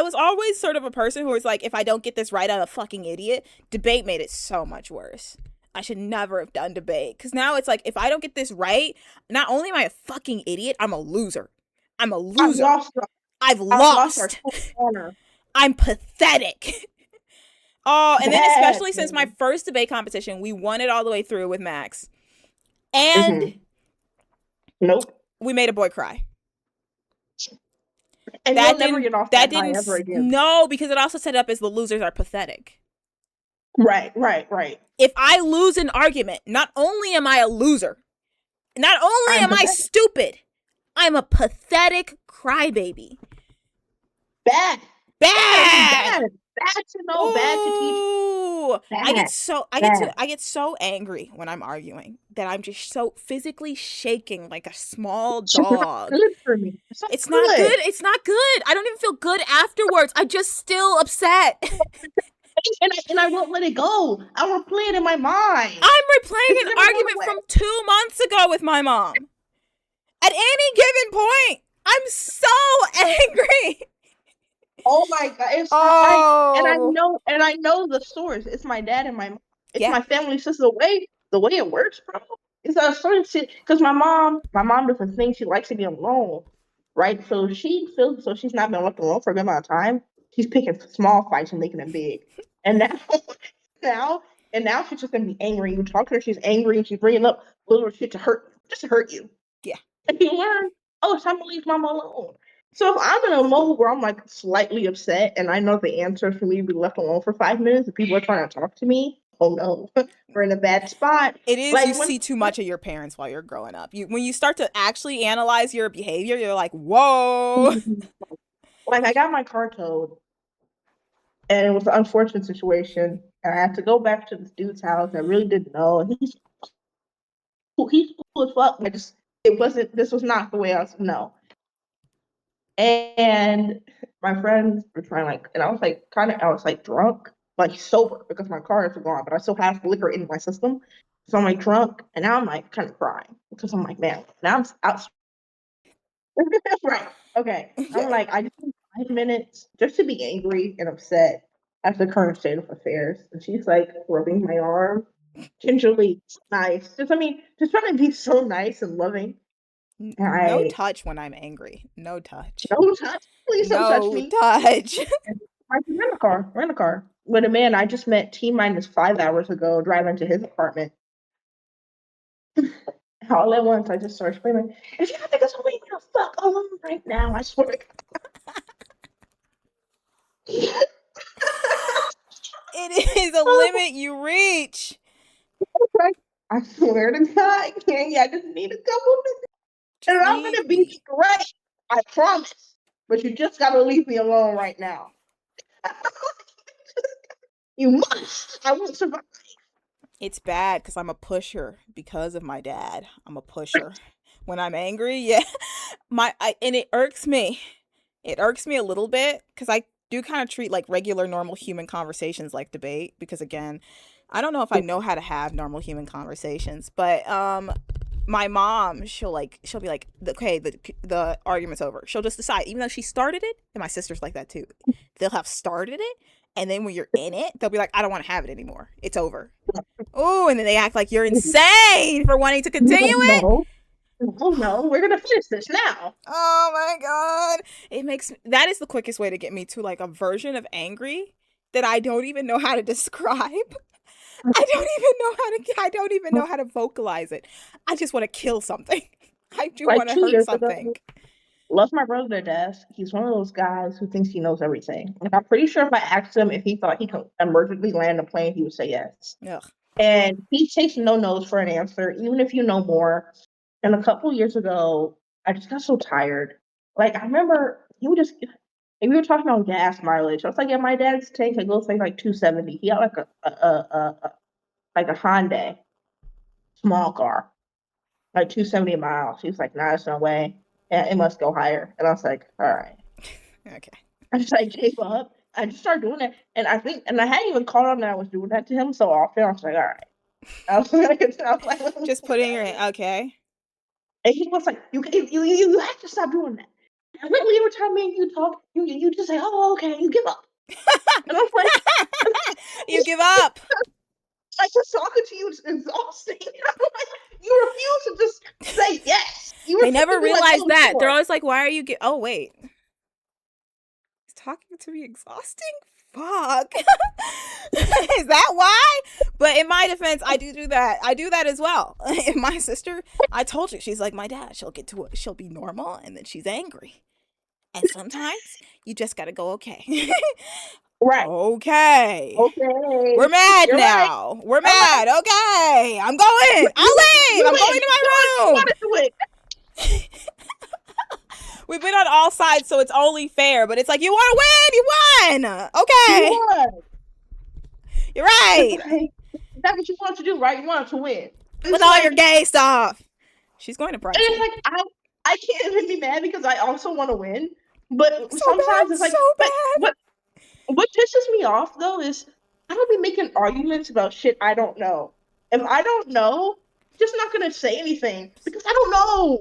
S1: was always sort of a person who was like, if I don't get this right, I'm a fucking idiot. Debate made it so much worse. I should never have done debate because now it's like if I don't get this right, not only am I a fucking idiot, I'm a loser. I'm a
S2: I've
S1: loser.
S2: lost.
S1: I've
S2: I've lost our
S1: lost.
S2: honor.
S1: I'm pathetic. Oh, and then
S2: Bad.
S1: especially since my first debate competition, we won it all the way through with Max, and
S2: Mm-hmm. Nope.
S1: we made a boy cry.
S2: And you'll never get off
S1: That
S2: that high
S1: didn't
S2: ever again.
S1: no, because it also set up as the losers are pathetic.
S2: Right, right, right.
S1: If I lose an argument, not only am I a loser, not only
S2: I'm
S1: am I
S2: pathetic.
S1: stupid, I'm a pathetic crybaby.
S2: Bad. Bad.
S1: Bad.
S2: Bad. Bad to know, bad to teach.
S1: Ooh,
S2: Bad. Bad.
S1: I get so angry when I'm arguing that I'm just so physically shaking like a small
S2: It's just not
S1: dog.
S2: good for me. It's not
S1: It's not
S2: good.
S1: good. It's not good. I don't even feel good afterwards. I'm just still upset.
S2: And I won't let it go. I'll replay it in my mind.
S1: I'm replaying
S2: It's
S1: an
S2: never going
S1: argument
S2: away.
S1: from 2 months ago with my mom. At any given point, I'm so angry.
S2: Oh my god, it's
S1: Oh,
S2: and I know the source. It's my dad and my mom. It's
S1: yeah.
S2: my family. It's just the way it works, bro. It's a certain shit because my mom doesn't think she likes to be alone, right? So she feels so she's not been left alone for a good amount of time. She's picking small fights and making them big, and now now now she's just gonna be angry. You talk to her, she's angry, and she's bringing up little shit to hurt, just to hurt you.
S1: Yeah.
S2: And you learn, oh, it's time to leave mama alone. So if I'm in a mode where I'm like slightly upset and I know the answer is for me to be left alone for 5 minutes and people are trying to talk to me, oh no, we're in a bad spot.
S1: It is, you
S2: Like
S1: see too much of your parents while you're growing up. When you start to actually analyze your behavior, you're like, whoa.
S2: like I got my car towed and it was an unfortunate situation. And I had to go back to this dude's house. I really didn't know. And he's cool as fuck. This was not the way I was, no. And my friends were trying like, and I was like drunk, like sober because my car is gone, but I still have liquor in my system. So I'm like drunk, and now I'm like kind of crying because I'm like, man, now I'm out. Right. Okay. I'm
S1: Okay.
S2: like, I just need 5 minutes just to be angry and upset at the current state of affairs. And she's like rubbing my arm, gingerly, nice. Just trying to be so nice and loving. And
S1: No
S2: I,
S1: touch when I'm angry. No touch.
S2: don't touch, please don't touch
S1: No
S2: me.
S1: touch.
S2: I can rent a car. But a man I just met T minus 5 hours ago driving to his apartment. All at once, I just started screaming, if you think it's leave me the fuck alone right now, I swear to God.
S1: It is a limit you reach.
S2: I swear to God, Kenny, I just need a couple minutes. And
S1: Just
S2: I'm
S1: leave
S2: gonna be
S1: me.
S2: straight. I promise. But you just gotta leave me alone right now. You must. I won't survive.
S1: It's bad because I'm a pusher because of my dad. I'm a pusher. When I'm angry, yeah. And it irks me. It irks me a little bit because I do kind of treat like regular normal human conversations like debate because again, I don't know if I know how to have normal human conversations, but my mom, she'll be like, okay, the argument's over. She'll just decide, even though she started it, and my sister's like that too. They'll have started it, and then when you're in it, they'll be like, I don't want to have it anymore. It's over. Oh, and then they act like you're insane for wanting to continue it.
S2: No, no, we're gonna finish this now.
S1: Oh my god. That is the quickest way to get me to like a version of angry that I don't even know how to describe. I don't even know how to vocalize it. I just want to kill something. I do
S2: Like
S1: want to
S2: two
S1: hurt
S2: years ago,
S1: something.
S2: love my brother to death. He's one of those guys who thinks he knows everything. Like I'm pretty sure if I asked him if he thought he could emergently land a plane, he would say yes.
S1: Ugh.
S2: And he takes no no's for an answer, even if you know more. And a couple years ago, I just got so tired. Like I remember he would just and we were talking about gas mileage. I was like, yeah, my dad's tank it goes like 270. He had like a Hyundai small car, like 270 miles. He was like, nah, there's no way. And it must go higher. And I was like, all right.
S1: Okay.
S2: I just like gave up. I just started doing it. And I hadn't even caught on that I was doing that to him so often. I was like, all right. I was like, let me
S1: Just
S2: put
S1: putting
S2: that
S1: your
S2: in.
S1: okay.
S2: And he was like, you have to stop doing that. And literally every time me and you talk, you just say, oh, okay, you give up. And I was like,
S1: You give up.
S2: I just talking to you is exhausting. I'm like, you refuse to just say yes. You
S1: They
S2: refuse
S1: never
S2: to be like,
S1: realize
S2: oh,
S1: that. They're
S2: sure.
S1: always like, why are you oh wait. Is talking to me exhausting? Fuck. Is that why? But in my defense, I do that. I do that as well. And my sister, I told you, she's like my dad. She'll be normal and then she's angry. And sometimes you just gotta go, okay.
S2: Right.
S1: Okay.
S2: Okay.
S1: We're mad
S2: You're right.
S1: now. We're
S2: All right.
S1: mad. Okay. I'm going. I'll leave.
S2: You
S1: I'm
S2: win.
S1: going to my
S2: You
S1: room.
S2: wanted to win.
S1: We've been on all sides, so it's only fair. But it's like, you want to win? You won.
S2: You
S1: Okay.
S2: won.
S1: You're right.
S2: Like, that's what you want to do, right? You want to win.
S1: With
S2: It's
S1: all
S2: like,
S1: your gay stuff. She's going to
S2: and it's
S1: Brighton.
S2: like I can't even be mad because I also want to win. But
S1: So bad.
S2: sometimes it's
S1: So
S2: like, but
S1: bad.
S2: what pisses me off though is I don't be making arguments about shit I don't know. If I don't know, I'm just not gonna say anything because I don't know.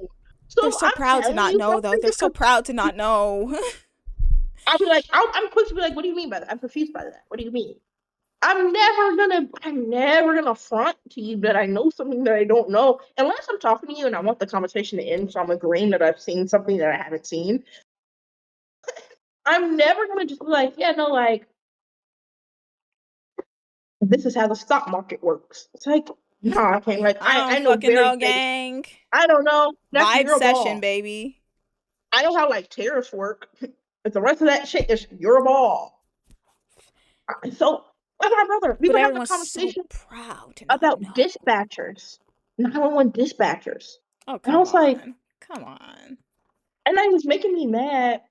S1: They're
S2: So if
S1: so
S2: I'm
S1: proud to
S2: telling
S1: not
S2: you
S1: know, though.
S2: something
S1: They're
S2: just
S1: so
S2: because
S1: proud to not know.
S2: I'll be like, I'm quick to be like, what do you mean by that? I'm confused by that. What do you mean? I'm never gonna front to you that I know something that I don't know unless I'm talking to you and I want the conversation to end. So I'm agreeing that I've seen something that I haven't seen. I'm never gonna just be like, yeah, no, like this is how the stock market works. It's like, no, I can't. Like,
S1: I
S2: I
S1: don't
S2: know
S1: fucking
S2: very
S1: know,
S2: basic.
S1: gang.
S2: I don't know. That's
S1: Vibe
S2: your
S1: session,
S2: ball.
S1: baby.
S2: I know how like tariffs work. But the rest of that shit is your ball. So, like my brother, we
S1: But
S2: were having a
S1: everyone's so
S2: conversation
S1: proud to not
S2: about
S1: know.
S2: dispatchers, 911 dispatchers,
S1: Oh,
S2: and I
S1: come
S2: was like,
S1: on. Come on.
S2: and I was making me mad.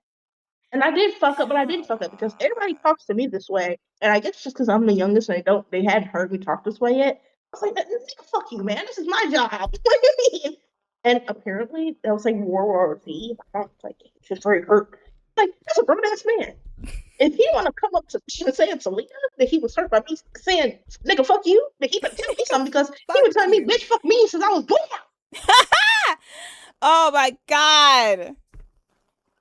S2: And I did fuck up, but I didn't
S1: Come
S2: fuck up because everybody
S1: on.
S2: talks to me this way. And I guess just because I'm the youngest and they hadn't heard me talk this way yet. I was like, fuck you, man. This is my job. What do you mean? And apparently that was like World War Z. I was like, it's just very hurt. Like, that's a grown ass man. If he want to come up to and say it's Selena that he was hurt by me saying, nigga, fuck you, then he better tell me something because he
S1: Fuck
S2: been telling me,
S1: you.
S2: bitch, fuck me since I was born.
S1: Oh my god.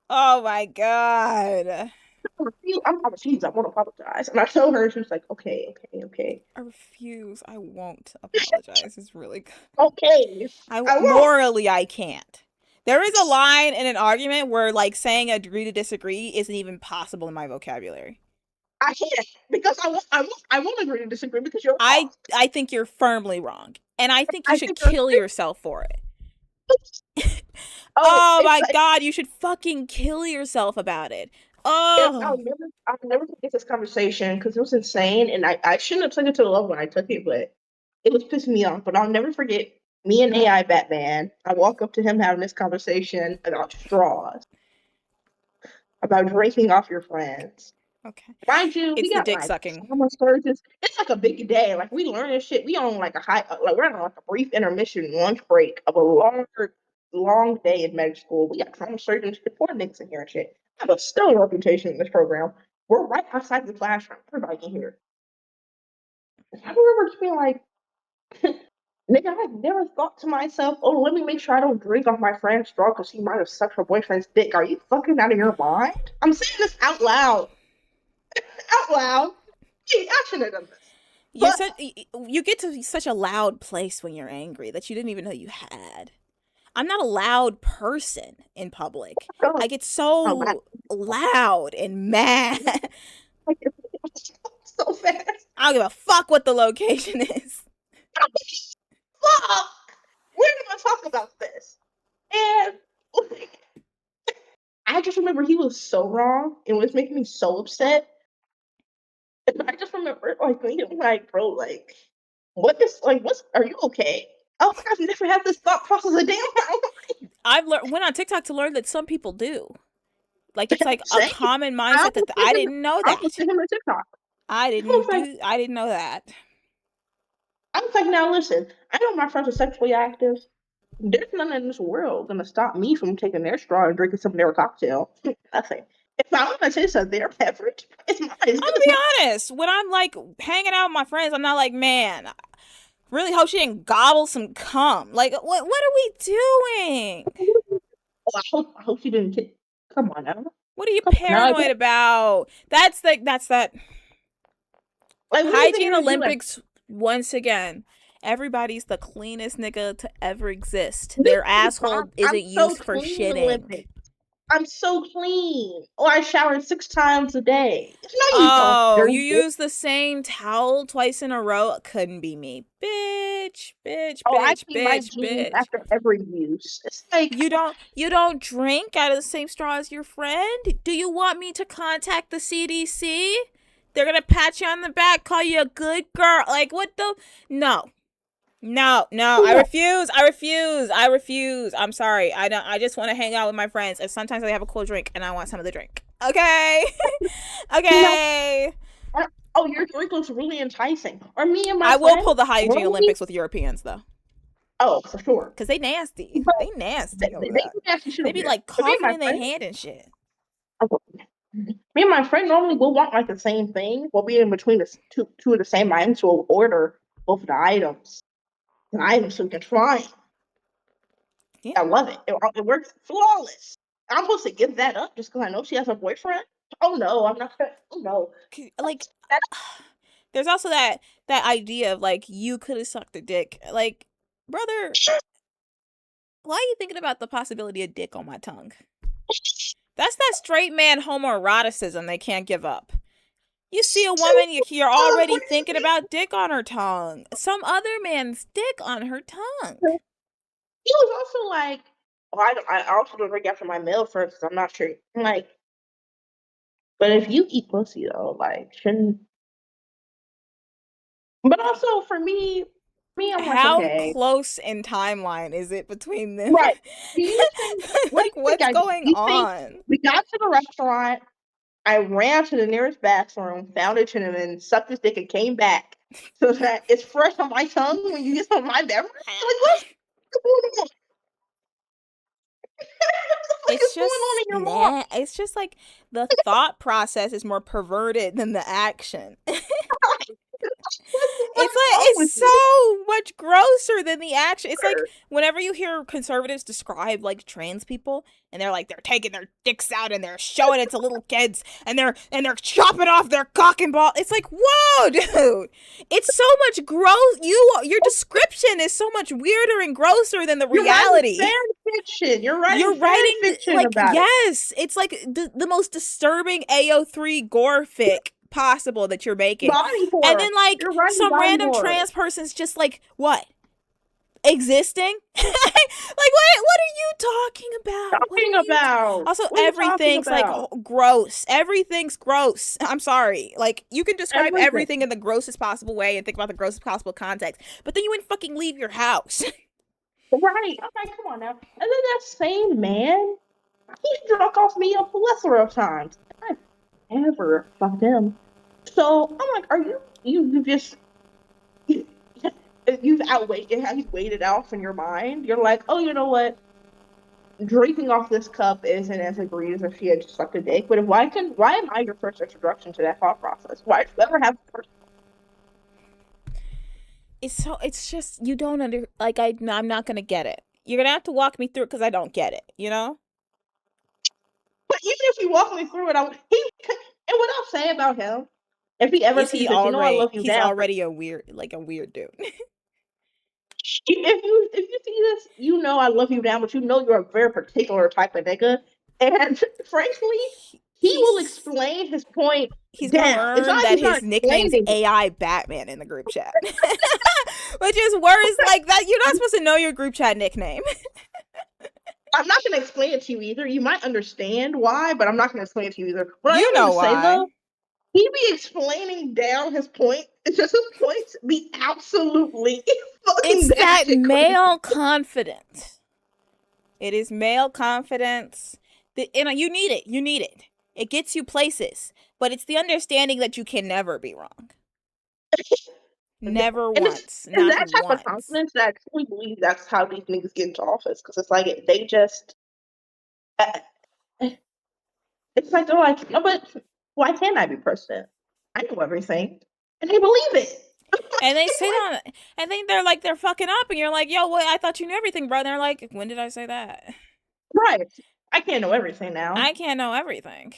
S1: Oh my god.
S2: I refuse. I won't apologize. And I told her, she was like, okay, okay, okay.
S1: I refuse. I won't apologize. It's really good.
S2: Okay. I won't.
S1: Morally, I can't. There is a line in an argument where like saying agree to disagree isn't even possible in my vocabulary.
S2: I can't because I won't agree to disagree because you're wrong.
S1: I think you're firmly wrong. And I think you
S2: I
S1: should
S2: think you're
S1: kill yourself for it.
S2: oh,
S1: Oh
S2: it's
S1: my
S2: like
S1: god, you should fucking kill yourself about it.
S2: I'll
S1: Oh,
S2: never forget this conversation because it was insane and I shouldn't have taken it to the level when I took it, but it was pissing me off. But I'll never forget me and AI Batman. I walk up to him having this conversation about straws, about drinking off your friends.
S1: okay.
S2: Mind you, we
S1: It's the
S2: got
S1: dick
S2: like
S1: sucking.
S2: trauma surgeons. It's like a big day. Like we learn this shit. We on like a high, like we're on like a brief intermission lunch break of a long day in med school. We got trauma surgeons, important niggas in here and shit. I have a stellar reputation in this program. We're right outside the classroom. Everybody can hear. I remember just being like, Nigga, I've never thought to myself, oh, let me make sure I don't drink off my friend's straw because she might have sucked her boyfriend's dick. Are you fucking out of your mind? I'm saying this out loud. Out loud. Gee, I shouldn't have done this.
S1: You're
S2: But
S1: such, you get to such a loud place when you're angry that you didn't even know you had. I'm not a loud person in public.
S2: oh,
S1: I get
S2: oh my,
S1: so loud and mad.
S2: like, it's so fast.
S1: I don't give a fuck what the location is.
S2: Fuck! Where did I talk about this? And like, I just remember he was so wrong. It was making me so upset. And I just remember like thinking like, bro, like, what is like what's are you okay? Oh, I've never had this thought process a damn time.
S1: I've went on TikTok to learn that some people do. Like it's like a
S2: Same.
S1: common
S2: I
S1: mindset that
S2: almost sent
S1: I
S2: him
S1: didn't know
S2: I almost
S1: that.
S2: sent him a TikTok.
S1: I
S2: I was
S1: didn't
S2: like,
S1: do. I didn't know that.
S2: now listen, I know my friends are sexually active. There's nothing in this world gonna stop me from taking their straw and drinking some of their cocktail. Nothing. If I want to taste of their beverage, it's mine. As
S1: I'm
S2: good
S1: gonna
S2: as
S1: be
S2: mine.
S1: honest. When I'm like hanging out with my friends, I'm not like, man, really hope she didn't gobble some cum. Like, what are we doing?
S2: Oh, I hope she didn't get. Come on now.
S1: What are you
S2: Come on now.
S1: paranoid about? That's that
S2: Like, what do you think
S1: hygiene
S2: you're gonna do? Like,
S1: Olympics once again. Everybody's the cleanest nigga to ever exist.
S2: this
S1: Their
S2: is
S1: asshole
S2: I'm
S1: isn't
S2: so
S1: used for
S2: clean,
S1: shitting.
S2: Olympic. I'm so clean. Oh, I shower 6 times a day. No, you don't,
S1: Oh, you
S2: dirty.
S1: use the same towel twice in a row? Couldn't be me. Bitch, bitch,
S2: Oh, I
S1: bitch,
S2: clean my
S1: bitch,
S2: jeans
S1: bitch.
S2: after every use. It's like,
S1: You don't drink out of the same straw as your friend? Do you want me to contact the CDC? They're gonna pat you on the back, call you a good girl. Like what the No. No, no, I
S2: no,
S1: refuse. I refuse. I refuse. I'm sorry. I don't I just want to hang out with my friends and sometimes they have a cool drink and I want some of the drink. Okay?
S2: no.
S1: Okay.
S2: Oh, your drink looks really enticing. Or me and my
S1: I will
S2: friend,
S1: pull the hygiene
S2: normally,
S1: Olympics with Europeans though.
S2: oh, for sure.
S1: Cause they nasty.
S2: But
S1: They nasty over
S2: they
S1: that.
S2: do nasty shit
S1: They
S2: over
S1: be
S2: there.
S1: like
S2: But me and
S1: coughing
S2: my
S1: in their
S2: friend,
S1: hand and shit.
S2: me and my friend normally will want like the same thing. We'll be in between the two of the same items, so we'll order both of the items. The items so we can try 'em.
S1: Yeah.
S2: I love it. It works flawless. I'm supposed to give that up just because I know she has a boyfriend. Oh no, I'm not. Oh no.
S1: Like
S2: That,
S1: there's also that idea of like you could have sucked a dick. Like, brother, why are you thinking about the possibility of dick on my tongue? That's that straight man homoeroticism they can't give up. You see a woman, you're already
S2: what do you
S1: thinking about dick on her tongue. Some other man's dick on her tongue.
S2: mean? He was also like, oh, I also don't drink after my meal first because I'm not sure. I'm like, but if you eat pussy though, like, shouldn't. But also for me, I'm like,
S1: How
S2: okay,
S1: close in timeline is it between them?
S2: right. Do you think? What do
S1: Like,
S2: you think
S1: what's
S2: I did?
S1: going
S2: You think
S1: on?
S2: we got to the restaurant? I ran to the nearest bathroom, found a cinnamon, sucked his dick, and came back so that it's fresh on my tongue when you get some of my beverage. Like, what's going on? Like,
S1: It's
S2: what's going on
S1: just
S2: in your mouth?
S1: it's just like the thought process is more perverted than the action.
S2: What's wrong with
S1: It's
S2: you?
S1: so much grosser than the action. It's like
S2: Sir?
S1: whenever you hear conservatives describe like trans people and they're like they're taking their dicks out and they're showing it to little kids and they're chopping off their cock and ball. It's like, whoa, dude. It's so much gross. Your description is so much weirder and grosser than the
S2: You're writing
S1: reality.
S2: fan fiction. You're writing
S1: You're
S2: fan
S1: writing
S2: fiction
S1: like
S2: about it.
S1: yes, it's like the most disturbing AO3 gore fic possible that you're making.
S2: Body
S1: And
S2: horror.
S1: then like
S2: You're writing
S1: some
S2: body
S1: random
S2: horror.
S1: trans person's just like, what? Existing? Like what are you talking about? What are
S2: Talking
S1: you
S2: about.
S1: Also
S2: What are you talking
S1: everything's like
S2: about?
S1: gross. Everything's gross. I'm sorry. Like you can describe
S2: Everything.
S1: everything in the grossest possible way and think about the grossest possible context, but then you wouldn't fucking leave your house.
S2: Right. I'm like, come on now. And then that same man, he's drunk off me a plethora of times. I've never fucked him. So I'm like, are you just you've outweighed it, have you weighed it out in your mind? You're like, oh, you know what? Drinking off this cup isn't as egregious as if she had just sucked a dick. But if why am I your first introduction to that thought process? Why did you ever have the first
S1: it's just you don't like I'm not gonna get it. You're gonna have to walk me through it because I don't get it. You know?
S2: But even if you walk me through it, and what I'll say about him, if he ever
S1: Is
S2: sees
S1: he
S2: this, I
S1: already?
S2: love you
S1: He's
S2: down.
S1: already a weird dude.
S2: If you see this, I love you down, but you're a very particular type of nigga. And frankly, he will
S1: he's
S2: explain his point
S1: he's gonna
S2: down. It's not
S1: learn
S2: like
S1: that
S2: he's not
S1: his nickname's
S2: explaining it.
S1: AI Batman in the group chat, which is worse. Like that, you're not supposed to know your group chat nickname.
S2: I'm not going to explain it to you either. You might understand why, but I'm not going to explain it to you either. What I
S1: You
S2: am going
S1: know
S2: to say
S1: why?
S2: though, he be explaining down his point. It's just his points be absolutely fucking
S1: It's that
S2: batshit crazy.
S1: male confidence. It is male confidence. You need it. You need it. It gets you places, but it's the understanding that you can never be wrong. Never
S2: And
S1: once.
S2: it's
S1: Not
S2: that type of
S1: once.
S2: confidence that I truly believe that's how these niggas get into office. Because it's like they just, uh, it's like they're like, no, but why can't I be president? I know everything, and they believe it.
S1: And they sit on it. I think they're fucking up, and you're like, yo, what? I thought you knew everything, bro. And they're like, when did I say that?
S2: Right. I can't know everything now.
S1: I can't know everything.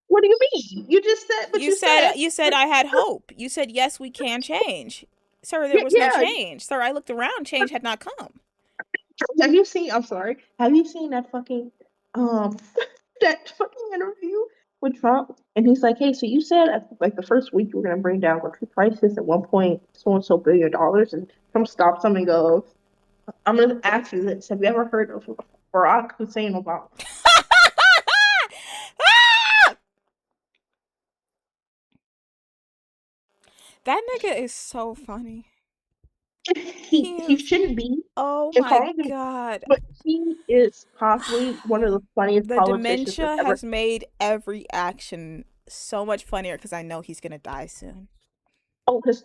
S2: What do you mean? You just said, but
S1: You
S2: you
S1: said
S2: said,
S1: you said I had hope. You said yes, we can change. Sir, there
S2: yeah,
S1: was no
S2: yeah.
S1: change. Sir, I looked around, change had not come.
S2: Have you seen? I'm sorry. Have you seen that fucking um that fucking interview with Trump? And he's like, "Hey, so you said like the first week you were gonna bring down grocery prices at 1 point so and so billion dollars," and Trump stops him and goes, "I'm gonna ask you this: Have you ever heard of Barack Hussein Obama?"
S1: That nigga is so funny. He
S2: He
S1: is.
S2: shouldn't be
S1: Oh
S2: in
S1: my
S2: Congress,
S1: god.
S2: but he is possibly one of the funniest
S1: The
S2: politicians that's
S1: dementia
S2: ever.
S1: has made every action so much funnier because I know he's gonna die soon.
S2: Oh, his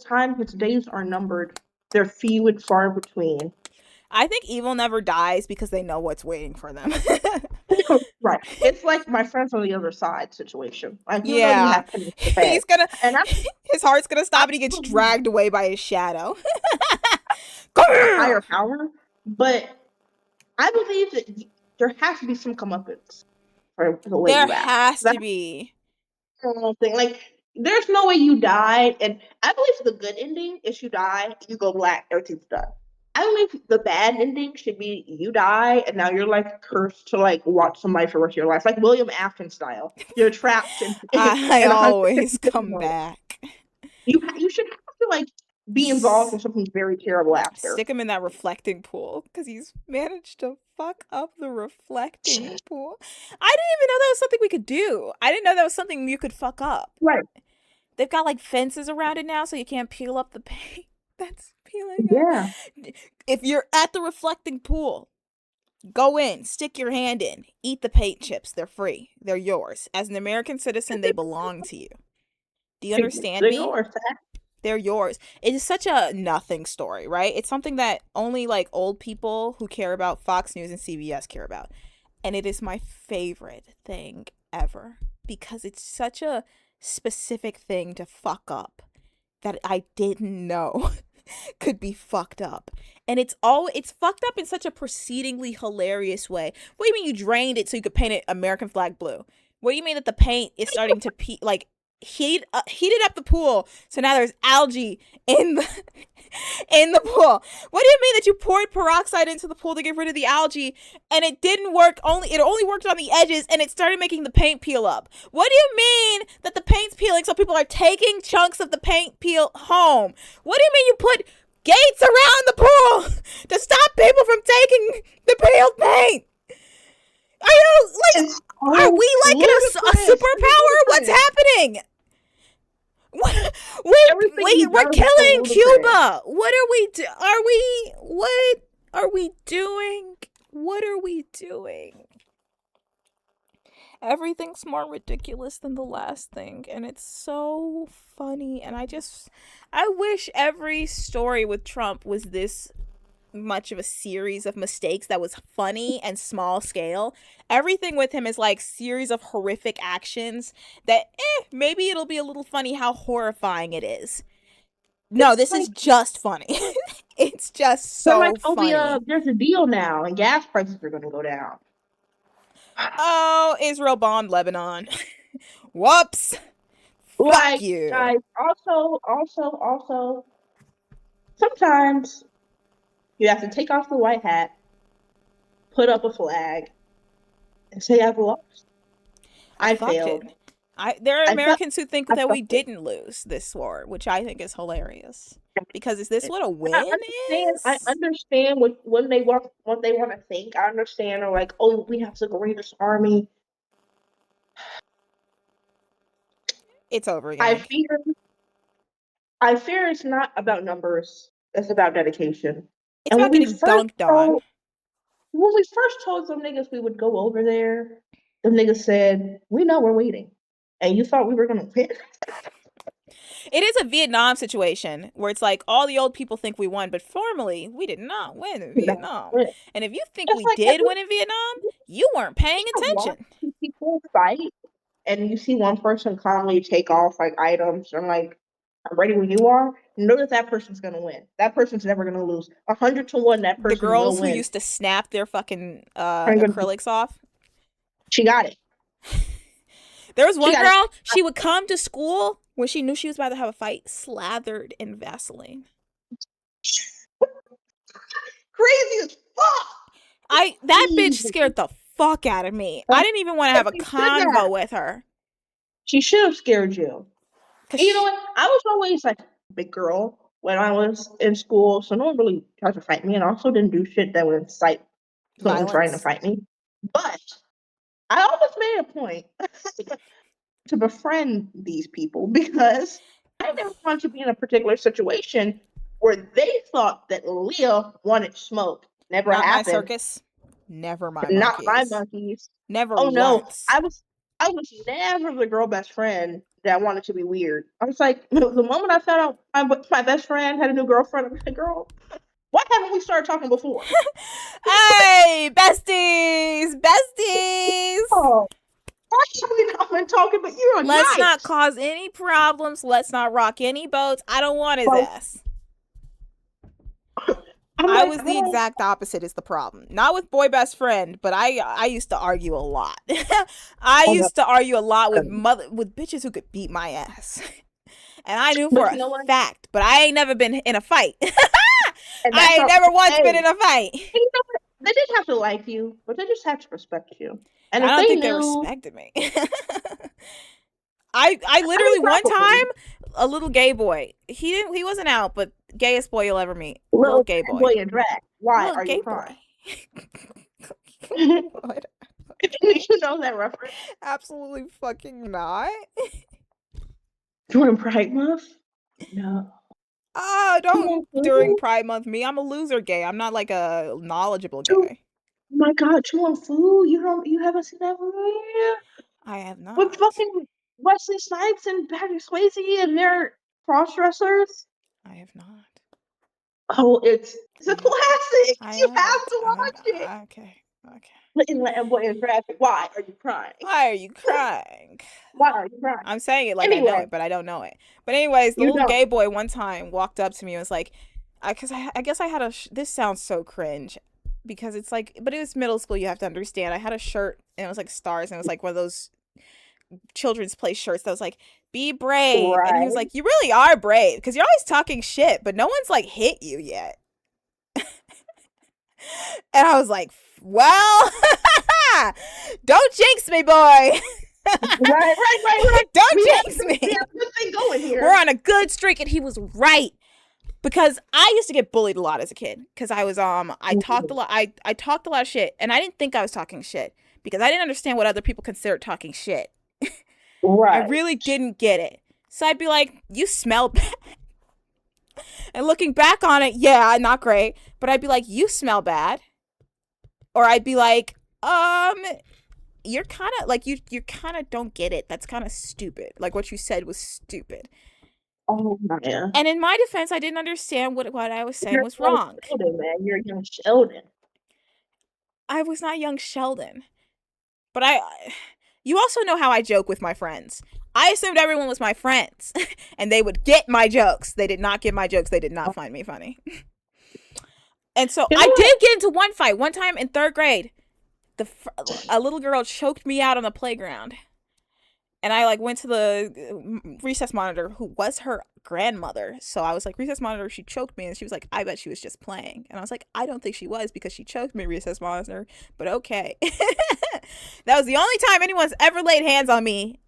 S2: days are numbered. They're few and far between.
S1: I think evil never dies because they know what's waiting for them.
S2: Right. It's like my friends on the other side situation. Like you
S1: Yeah.
S2: have pennies to pay,
S1: He's gonna
S2: and
S1: his heart's gonna
S2: I
S1: stop and he gets
S2: believe
S1: dragged away by his shadow.
S2: a higher power, but I believe that there has to be some comeuppance for the way
S1: There
S2: you act.
S1: has
S2: That's
S1: to be.
S2: the whole thing. Like, there's no way you died, and I believe the good ending is you die, you go black, everything's done. I believe the bad ending should be you die, and now you're like cursed to like watch somebody for the rest of your life, like William Afton style. You're trapped
S1: I
S2: in
S1: always
S2: 150
S1: come
S2: world.
S1: back.
S2: You should have to like be involved in something very terrible after.
S1: Stick him in that reflecting pool because he's managed to fuck up the reflecting pool. I didn't even know that was something we could do. I didn't know that was something you could fuck up.
S2: Right.
S1: They've got like fences around it now so you can't peel up the paint that's peeling up.
S2: Yeah.
S1: If you're at the reflecting pool, go in, stick your hand in, eat the paint chips. They're free. They're yours. As an American citizen, they belong to you. Do you understand
S2: They
S1: me?
S2: are sad.
S1: They're yours. It is such a nothing story, right? It's something that only like old people who care about Fox News and CBS care about. And it is my favorite thing ever because it's such a specific thing to fuck up that I didn't know could be fucked up. And it's fucked up in such a proceedingly hilarious way. What do you mean you drained it so you could paint it American flag blue? What do you mean that the paint is starting to heated up the pool so now there's algae in the in the pool? What do you mean that you poured peroxide into the pool to get rid of the algae and it didn't work? It only worked on the edges and it started making the paint peel up. What do you mean that the paint's peeling so people are taking chunks of the paint peel home? What do you mean you put gates around the pool to stop people from taking the peeled paint? Are you like,
S2: It's
S1: are
S2: so
S1: we like in a
S2: ludicrous.
S1: superpower? What's happening? What?
S2: Everything he
S1: We're
S2: does is so
S1: killing
S2: ludicrous.
S1: Cuba. What are we are we what are we doing? What are we doing? Everything's more ridiculous than the last thing and it's so funny and I wish every story with Trump was this much of a series of mistakes that was funny and small scale. Everything with him is like series of horrific actions that maybe it'll be a little funny how horrifying it is. No,
S2: It's
S1: this is
S2: like
S1: just funny. It's just
S2: they're like,
S1: so
S2: oh,
S1: funny.
S2: there's a deal now, and gas prices are going to go down.
S1: Oh, Israel bombed Lebanon. Whoops. Fuck
S2: Like,
S1: you.
S2: guys, also, sometimes you have to take off the white hat, put up a flag, and say I've lost.
S1: I
S2: I
S1: fucked
S2: failed.
S1: it. There are
S2: I felt
S1: Americans who think
S2: I
S1: that we
S2: fucked it.
S1: didn't lose this war, which I think is hilarious. Because is this what a
S2: I
S1: win
S2: understand. I
S1: is?
S2: understand what they want to think. I understand. They're like, oh, we have the greatest army.
S1: It's over,
S2: I
S1: gang.
S2: fear. I fear it's not about numbers. It's about dedication.
S1: It's
S2: And
S1: about getting dunked on.
S2: when we first told some niggas we would go over there, the niggas said, "We know we're waiting," and you thought we were gonna win.
S1: It is a Vietnam situation where it's like all the old people think we won, but formally we did not win in
S2: No,
S1: Vietnam.
S2: win.
S1: And if you think
S2: Just
S1: we
S2: like have
S1: did
S2: you
S1: win in Vietnam, you weren't paying
S2: ever watched
S1: attention.
S2: two people fight and you see one person calmly take off like items and like I'm ready when you are? Know that that person's gonna win. That person's never gonna lose. 100 to 1, that
S1: The
S2: person will
S1: girls who
S2: win.
S1: used to snap their fucking
S2: I'm gonna-
S1: acrylics off.
S2: She got it.
S1: There was
S2: She
S1: one
S2: got it.
S1: girl, she would come to school when she knew she was about to have a fight, slathered in Vaseline.
S2: Crazy as fuck.
S1: That bitch scared the fuck out of me. I didn't even want to have a
S2: She should have.
S1: convo with her.
S2: She should have scared you.
S1: Cause
S2: And you know what? I was always like a big girl when I was in school, so no one really tried to fight me, and also didn't do shit that would incite someone trying to
S1: violence.
S2: fight me. But I always made a point to befriend these people because I never wanted to be in a particular situation where they thought that Leah wanted smoke. Never
S1: Not my
S2: happened.
S1: circus. Never my
S2: Not my
S1: monkeys.
S2: monkeys.
S1: Never
S2: Oh no,
S1: once.
S2: I was never the girl best friend that wanted to be weird. I was like, the moment I found out my best friend had a new girlfriend, I was like, girl, why haven't we started talking before?
S1: Hey, besties! Besties!
S2: Oh, why have we not been talking? But you're
S1: Let's not
S2: nice.
S1: cause any problems. Let's not rock any boats. I don't want his
S2: Well,
S1: ass.
S2: I'm
S1: I
S2: like,
S1: was
S2: I
S1: the
S2: don't.
S1: exact opposite is the problem. Not with boy best friend, but I used to argue a lot. I
S2: Oh,
S1: used to argue a lot with
S2: no.
S1: with bitches who could beat my ass. And I knew for
S2: But
S1: a
S2: you know what?
S1: fact, but I ain't never been in a fight.
S2: And that's
S1: I ain't
S2: how.
S1: never once
S2: Hey,
S1: been in a fight.
S2: you know what? They didn't have to like you, but they just have to respect you. And
S1: I
S2: if
S1: don't
S2: they
S1: think they
S2: knew,
S1: respected me. I
S2: I mean,
S1: literally one
S2: probably
S1: time a little gay boy. He wasn't out, but gayest boy you'll ever meet. Little
S2: little
S1: gay
S2: bad
S1: boy.
S2: boy in drag. Why
S1: Little
S2: are you
S1: gay
S2: crying?
S1: boy.
S2: You know that reference?
S1: Absolutely fucking not.
S2: During Pride Month? No.
S1: Oh,
S2: Come
S1: don't
S2: on,
S1: during
S2: fool.
S1: Pride Month me. I'm a loser gay. I'm not like a knowledgeable
S2: Two,
S1: gay.
S2: oh my God, chewing food. You haven't seen that movie
S1: I have
S2: with
S1: not.
S2: fucking Wesley Snipes and Patrick Swayze and their cross dressers.
S1: I have not.
S2: Oh, it's a classic.
S1: I
S2: You have
S1: haven't.
S2: to
S1: I have.
S2: watch it.
S1: Okay. Okay.
S2: And boy in traffic. Why are you crying?
S1: Why are you crying?
S2: Why are you crying?
S1: I'm saying it like I know
S2: Anyway,
S1: it, but I don't know it. But anyways, the
S2: you
S1: little
S2: don't.
S1: gay boy one time walked up to me and was like, I guess I had this sounds so cringe because it's like, but it was middle school. You have to understand. I had a shirt and it was like stars and it was like one of those children's play shirts that was like, be brave. And he was
S2: Right.
S1: like, you really are brave because you're always talking shit, but no one's like hit you yet. And I was like, well, don't jinx me, boy.
S2: Right.
S1: Don't
S2: We have
S1: jinx
S2: we
S1: me.
S2: have a good thing going
S1: We're
S2: here.
S1: on a good streak. And he was right. Because I used to get bullied a lot as a kid. Because I was I talked a lot. I talked a lot of shit. And I didn't think I was talking shit. Because I didn't understand what other people considered talking shit. I
S2: Right.
S1: really didn't get it. So I'd be like, you smell bad. And looking back on it, yeah, not great. But I'd be like, you smell bad. Or I'd be like, you're kind of like you kind of don't get it. That's kind of stupid. Like what you said was stupid.
S2: Oh my.
S1: And in my defense, I didn't understand what I was saying
S2: You're
S1: was
S2: young
S1: wrong.
S2: Sheldon, man. You're young Sheldon.
S1: I was not young Sheldon. But you also know how I joke with my friends. I assumed everyone was my friends and they would get my jokes. They did not get my jokes. They did not find me funny. And so
S2: You know
S1: I
S2: what?
S1: did get into one fight one time in third grade. A little girl choked me out on the playground, and I like went to the recess monitor, who was her grandmother. So I was like, recess monitor, she choked me, and she was like, I bet she was just playing. And I was like, I don't think she was, because she choked me, recess monitor. But okay. That was the only time anyone's ever laid hands on me.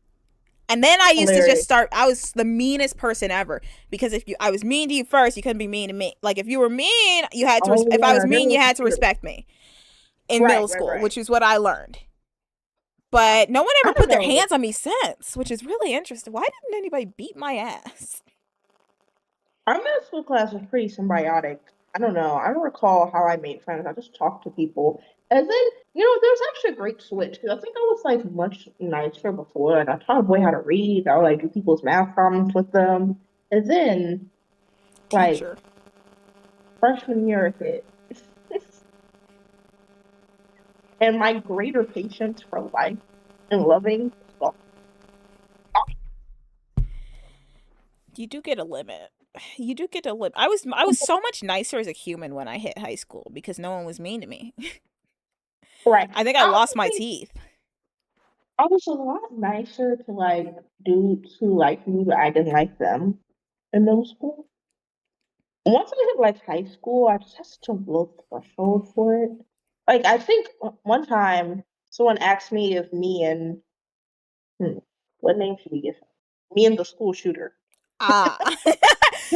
S1: And then I used to just
S2: Hilarious.
S1: start. I was the meanest person ever, because if I was mean to you first, you couldn't be mean to me. Like if you were mean, you had to.
S2: Oh
S1: If I was
S2: yeah,
S1: mean, you had to respect me in
S2: right,
S1: middle
S2: right,
S1: school,
S2: right.
S1: which is what I learned. But no one
S2: I
S1: ever
S2: don't
S1: put their
S2: know.
S1: hands on me since, which is really interesting. Why didn't anybody beat my ass?
S2: Our middle school class was pretty symbiotic. I don't know. I don't recall how I made friends. I just talked to people. And then, there was actually a great switch because I think I was like much nicer before. Like I taught a boy how to read. I would like do people's math problems with them. And then, like
S1: Teacher.
S2: freshman year hit. And my greater patience for life and loving was gone.
S1: You do get a limit. You do get a limit. I was so much nicer as a human when I hit high school because no one was mean to me.
S2: Right.
S1: I think I
S2: I
S1: lost
S2: also
S1: my
S2: think
S1: teeth.
S2: I was a lot nicer to like dudes who liked me, but I didn't like them in middle school. Once I hit like high school, I just had such a low threshold for it. Like I think one time someone asked me if me and what name should we give him? Me and the school shooter.
S1: Ah.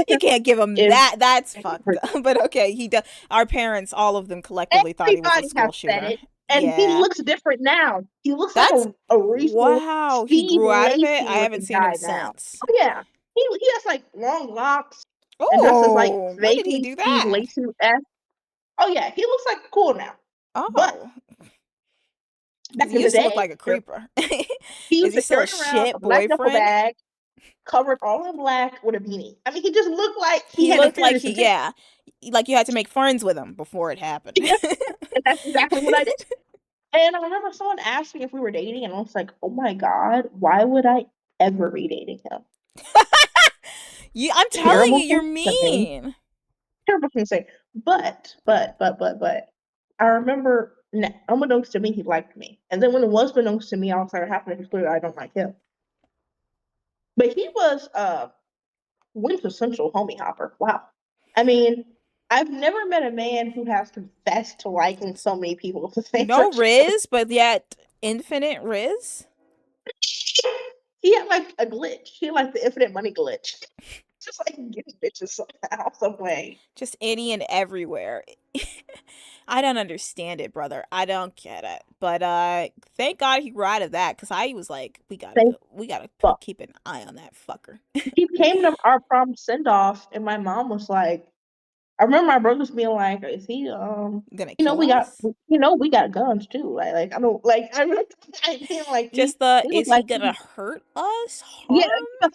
S1: You can't give him
S2: If
S1: that. That's fucked up. But okay, he does. Our parents, all of them collectively, thought he was a
S2: everybody has
S1: school
S2: said
S1: shooter.
S2: it, and he
S1: Yeah.
S2: looks different now. He looks like
S1: That's
S2: a recent
S1: wow. He
S2: Steve
S1: grew out of it.
S2: Lacy
S1: I haven't
S2: looking
S1: seen him
S2: guy now.
S1: since.
S2: Oh yeah, he has like long locks and dresses like
S1: Oh, when did he
S2: vaguely
S1: do
S2: Steve
S1: that?
S2: Lacy. Oh yeah, he looks like cool now. But
S1: Oh, because
S2: back
S1: he
S2: in the
S1: used to look
S2: day,
S1: like a creeper.
S2: he
S1: Is
S2: used
S1: he
S2: to
S1: still a
S2: carry around a
S1: shit
S2: black duffel
S1: boyfriend?
S2: bag covered all in black with a beanie. I mean, he just looked like he
S1: He
S2: had
S1: looked like
S2: nefarious
S1: he,
S2: intent.
S1: yeah, like you had to make friends with him before it happened.
S2: Yeah, and that's exactly what I did. And I remember someone asked me if we were dating, and I was like, "Oh my god, why would I ever be dating him?"
S1: I'm telling you,
S2: Terrible
S1: you're
S2: thing to say.
S1: mean.
S2: Terrible thing to say. But, I remember, unbeknownst to me, he liked me. And then when it was beknownst to me, I was like, happened to clear I don't like him. But he was quintessential homie hopper. Wow. I mean, I've never met a man who has confessed to liking so many people at the same
S1: No
S2: time.
S1: Riz, but yet infinite Riz.
S2: He had like a glitch. He had like the infinite money glitch. Just like getting bitches somehow, some way.
S1: Just any and everywhere. I don't understand it, brother. I don't get it. But thank God he grew out of that, because I was like,
S2: Thank
S1: we gotta
S2: fuck.
S1: keep an eye on that fucker.
S2: He came to our prom send off, and my mom was like, I remember my brothers being like, "Is he
S1: Gonna kill
S2: we got
S1: us?
S2: we got guns too." Like I don't like I remember I being like
S1: Just the,
S2: he looked
S1: is he
S2: like
S1: gonna hurt us?
S2: yeah.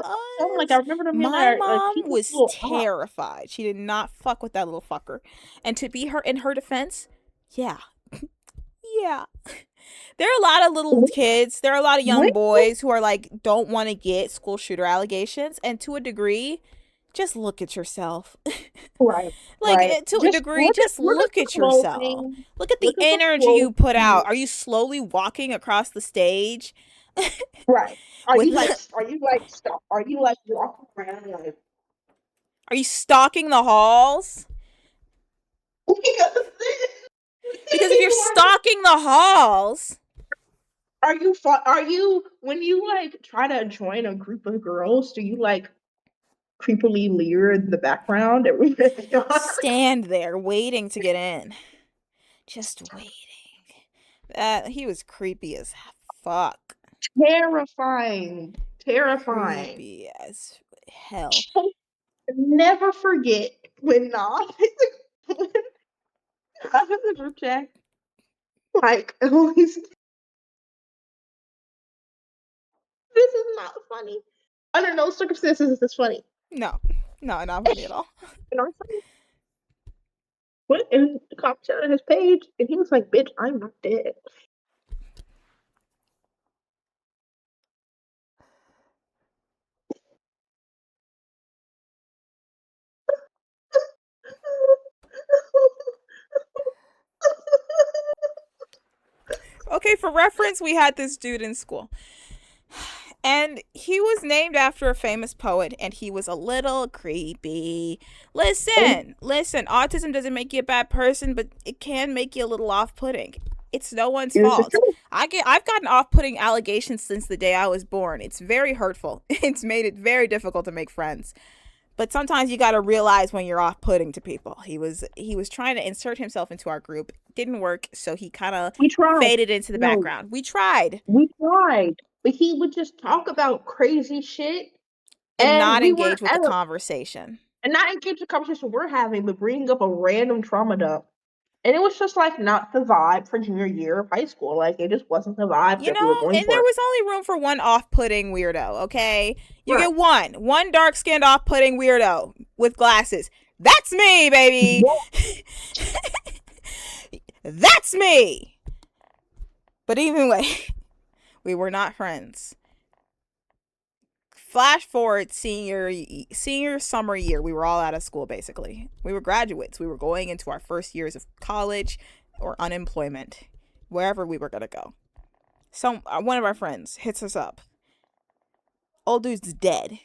S1: Harm
S2: I'm like I
S1: us?
S2: remember them being
S1: My
S2: like
S1: mom
S2: he looked a
S1: was
S2: little off.
S1: terrified. She did not fuck with that little fucker. And to be her in her defense, yeah. Yeah. There are a lot of little kids, there are a lot of young
S2: When
S1: boys who are like, don't want to get school shooter allegations. And to a degree, just look at yourself.
S2: right,
S1: Like,
S2: right.
S1: to a
S2: Just
S1: degree, just
S2: look at
S1: look
S2: the
S1: at yourself.
S2: clothing,
S1: Look at the
S2: look at the
S1: energy you put
S2: clothing.
S1: out. Are you slowly walking across the stage
S2: Right.
S1: with
S2: Are you like walking around like
S1: are you stalking the halls? Because if you're stalking the halls,
S2: are you when you like try to join a group of girls, do you like creepily leer in the background every
S1: stand there waiting to get in. Just waiting. He was creepy as fuck.
S2: terrifying, terrifying.
S1: Creepy as hell.
S2: I'll never forget when Nas when I was in the group chat, like always, this is not funny. Under no circumstances is this funny.
S1: No, no, not funny at all.
S2: And I was like, what? And the cop showed his page, and he was like, "Bitch, I'm not dead."
S1: Okay, for reference, we had this dude in school. And he was named after a famous poet, and he was a little creepy.
S2: Oh,
S1: Listen, autism doesn't make you a bad person, but it can make you a little off putting. It's no one's
S2: this is
S1: fault.
S2: true.
S1: I've gotten off putting allegations since the day I was born. It's very hurtful. It's made it very difficult to make friends. But sometimes you gotta realize when you're off putting to people. He was trying to insert himself into our group. Didn't work, so he kinda
S2: We tried.
S1: faded into the
S2: No,
S1: background. We tried.
S2: we tried. But he would just talk about crazy shit,
S1: And
S2: and
S1: not
S2: we
S1: engage
S2: weren't
S1: with the
S2: ever,
S1: conversation.
S2: and not engage the conversation we're having, but bringing up a random trauma dump. And it was just like not the vibe for junior year of high school. Like it just wasn't the vibe
S1: You
S2: that we were
S1: know,
S2: going
S1: and there
S2: for.
S1: was only room for one off-putting weirdo, okay? You
S2: Right.
S1: get one dark-skinned off-putting weirdo with glasses. That's me, baby.
S2: Yeah.
S1: That's me. But anyway, we were not friends. Flash forward senior summer year, we were all out of school basically. We were graduates. We were going into our first years of college or unemployment, wherever we were going to go. One of our friends hits us up. Old dude's dead.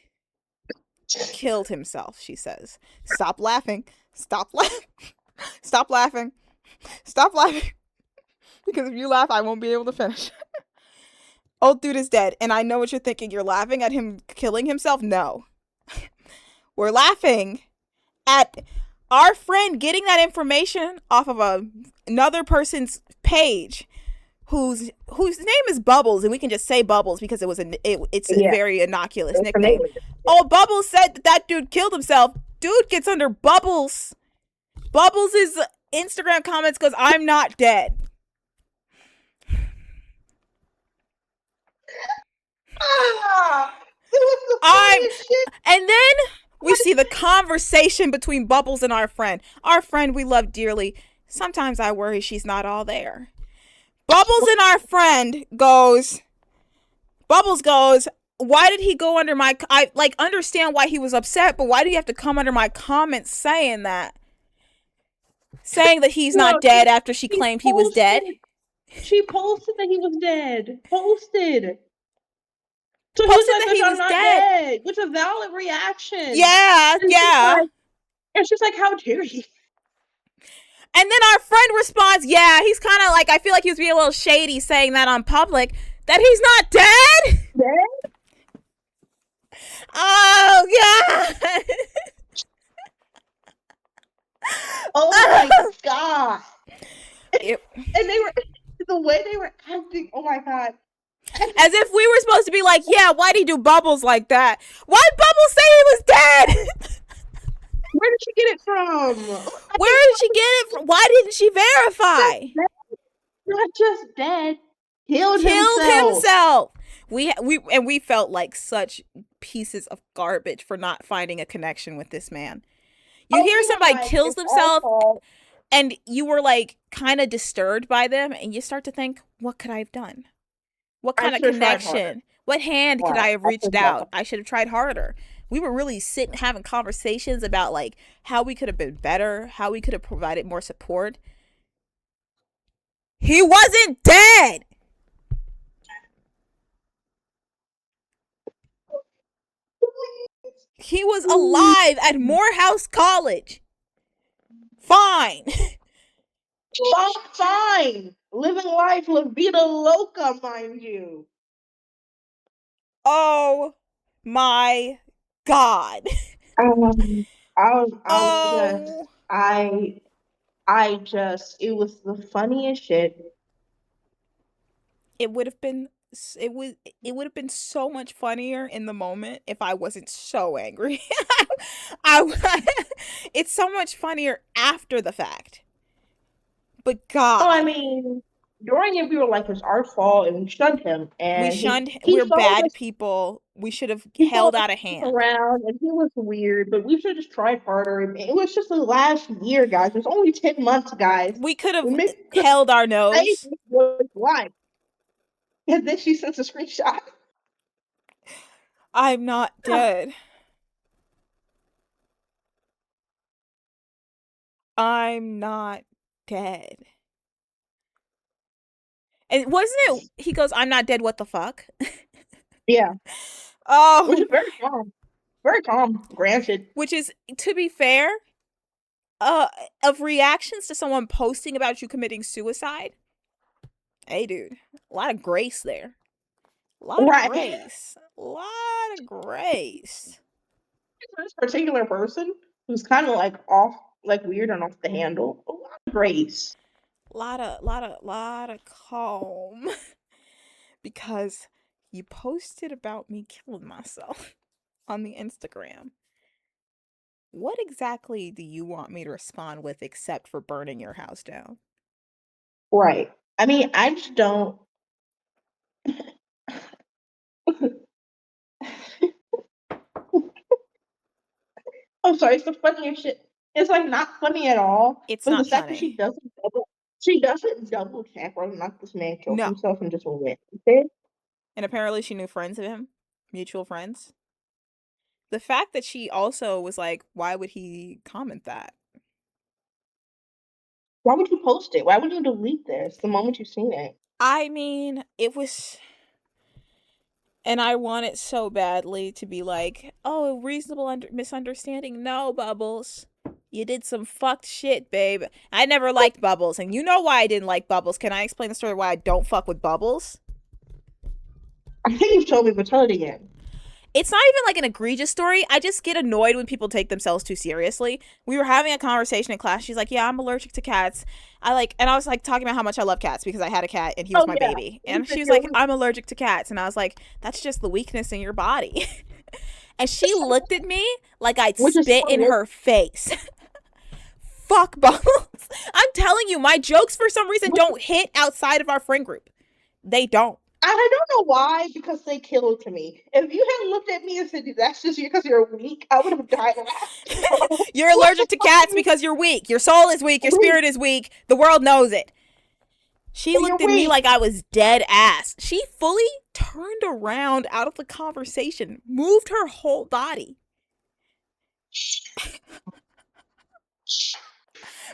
S1: Killed himself, she says. Stop laughing. Stop laughing. Stop laughing. Stop laughing. Because if you laugh, I won't be able to finish. Old dude is dead. And I know what you're thinking. You're laughing at him killing himself? No. We're laughing at our friend getting that information off of another person's page whose name is Bubbles, and we can just say Bubbles because it's a
S2: Yeah.
S1: very innocuous
S2: It's
S1: nickname. Oh, Bubbles said that dude killed himself. Dude gets under Bubbles. Bubbles' Instagram comments goes, "I'm not dead."
S2: It was the
S1: I'm,
S2: funniest shit.
S1: and then we see the conversation between Bubbles and our friend. Our friend we love dearly. Sometimes I worry she's not all there. Bubbles and our friend goes, Bubbles goes, why did he go under my, I like understand why he was upset, but why do you have to come under my comments saying that? Saying that he's
S2: No,
S1: not dead after she
S2: she
S1: claimed he was dead?
S2: posted. She posted that he was dead. Posted. So he was
S1: Posted
S2: like,
S1: that
S2: "Bitch,
S1: he
S2: I'm
S1: was
S2: not
S1: dead.
S2: dead," which is a valid reaction.
S1: Yeah,
S2: And she's
S1: yeah.
S2: like, "How dare you?"
S1: And then our friend responds, yeah, he's kind of like, I feel like he was being a little shady saying that on public, that he's not dead.
S2: Dead?
S1: Oh, God.
S2: Oh my god!
S1: It,
S2: And they were the way they were acting. Oh my god!
S1: as if we were supposed to be like, yeah, why'd he do Bubbles like that? Why'd Bubbles say he was dead?
S2: Where did she get it from?
S1: Where did she get it from? Why didn't she verify?
S2: Not just dead, killed
S1: Killed
S2: himself.
S1: himself. We felt like such pieces of garbage for not finding a connection with this man. You
S2: Oh,
S1: hear
S2: we were
S1: somebody
S2: like,
S1: kills
S2: it's our
S1: themselves
S2: fault.
S1: and you were like kind of disturbed by them, and you start to think, what could I have done? What
S2: I
S1: kind of
S2: should have tried harder.
S1: connection? What hand could
S2: Right.
S1: I have
S2: I
S1: reached
S2: should have
S1: out? I should have tried harder. We were really sitting having conversations about like how we could have been better, how we could have provided more support. He wasn't dead. He was alive at Morehouse College. Fine.
S2: Fine. Living life La Vida Loca, mind you.
S1: Oh my God.
S2: Um, I was just,
S1: Oh,
S2: it was the funniest shit.
S1: it would have been it was it would have been so much funnier in the moment if I wasn't so angry. I it's so much funnier after the fact. But
S2: Oh, I
S1: God,
S2: mean, during it, we were like, it's our fault, and we shunned him,
S1: we
S2: and
S1: shunned.
S2: he
S1: We're
S2: followed
S1: bad
S2: us.
S1: people. We should have
S2: He
S1: held
S2: followed
S1: out a
S2: us
S1: hand.
S2: around, and he was weird, but we should have just tried harder. And it was just the last year, guys. It was only 10 months, guys.
S1: We could
S2: We
S1: have
S2: could
S1: held our
S2: save
S1: nose.
S2: this boy's life. And then she sends a screenshot.
S1: I'm not dead. I'm not dead. And wasn't it? He goes, "I'm not dead. What the fuck?"
S2: Yeah, which
S1: Oh,
S2: is very calm. Very calm, granted.
S1: which is, to be fair, uh, of reactions to someone posting about you committing suicide. Hey, dude, a lot of grace there. A lot of
S2: Right.
S1: grace. A lot of grace.
S2: This particular person who's kind of like off, like weird and off the handle. A lot of grace.
S1: Lot of calm. Because you posted about me killing myself on the Instagram. What exactly do you want me to respond with except for burning your house down?
S2: Right. I mean, I just don't. I'm sorry, it's the funniest shit. It's like not funny at all.
S1: It's
S2: But the
S1: not
S2: fact that
S1: funny.
S2: she doesn't double check whether or not this man killed
S1: No.
S2: himself and just went with it.
S1: And apparently she knew friends of him, mutual friends. The fact that she also was like, why would he comment that?
S2: Why would you post it? Why would you delete this the moment you've seen it?
S1: I mean, it was. And I want it so badly to be like, oh, reasonable misunderstanding. No, Bubbles. You did some fucked shit, babe. I never liked Bubbles, and you know why I didn't like Bubbles. Can I explain the story why I don't fuck with Bubbles?
S2: I think you've told me, but tell it again.
S1: It's not even like an egregious story. I just get annoyed when people take themselves too seriously. We were having a conversation in class. She's like, "Yeah, I'm allergic to cats." And I was like talking about how much I love cats because I had a cat and he was
S2: Oh
S1: my
S2: yeah.
S1: baby.
S2: You
S1: And
S2: said
S1: she was
S2: you're
S1: like,
S2: weak.
S1: "I'm allergic to cats." And I was like, "That's just the weakness in your body." And she looked at me like I'd
S2: Which is
S1: spit in
S2: funny.
S1: her face. Fuck Bubbles. I'm telling you, my jokes for some reason don't hit outside of our friend group. They don't.
S2: I don't know why, because they killed to me. If you had looked at me and said that's just because you're weak, I would have died laughing, bro.
S1: You're
S2: What the
S1: allergic to
S2: fuck
S1: cats
S2: do you
S1: because you're weak. Your soul is weak. Your
S2: weak?
S1: spirit is weak. The world knows it. She
S2: You're
S1: looked at me
S2: weak.
S1: like I was dead ass. She fully turned around out of the conversation, moved her whole body.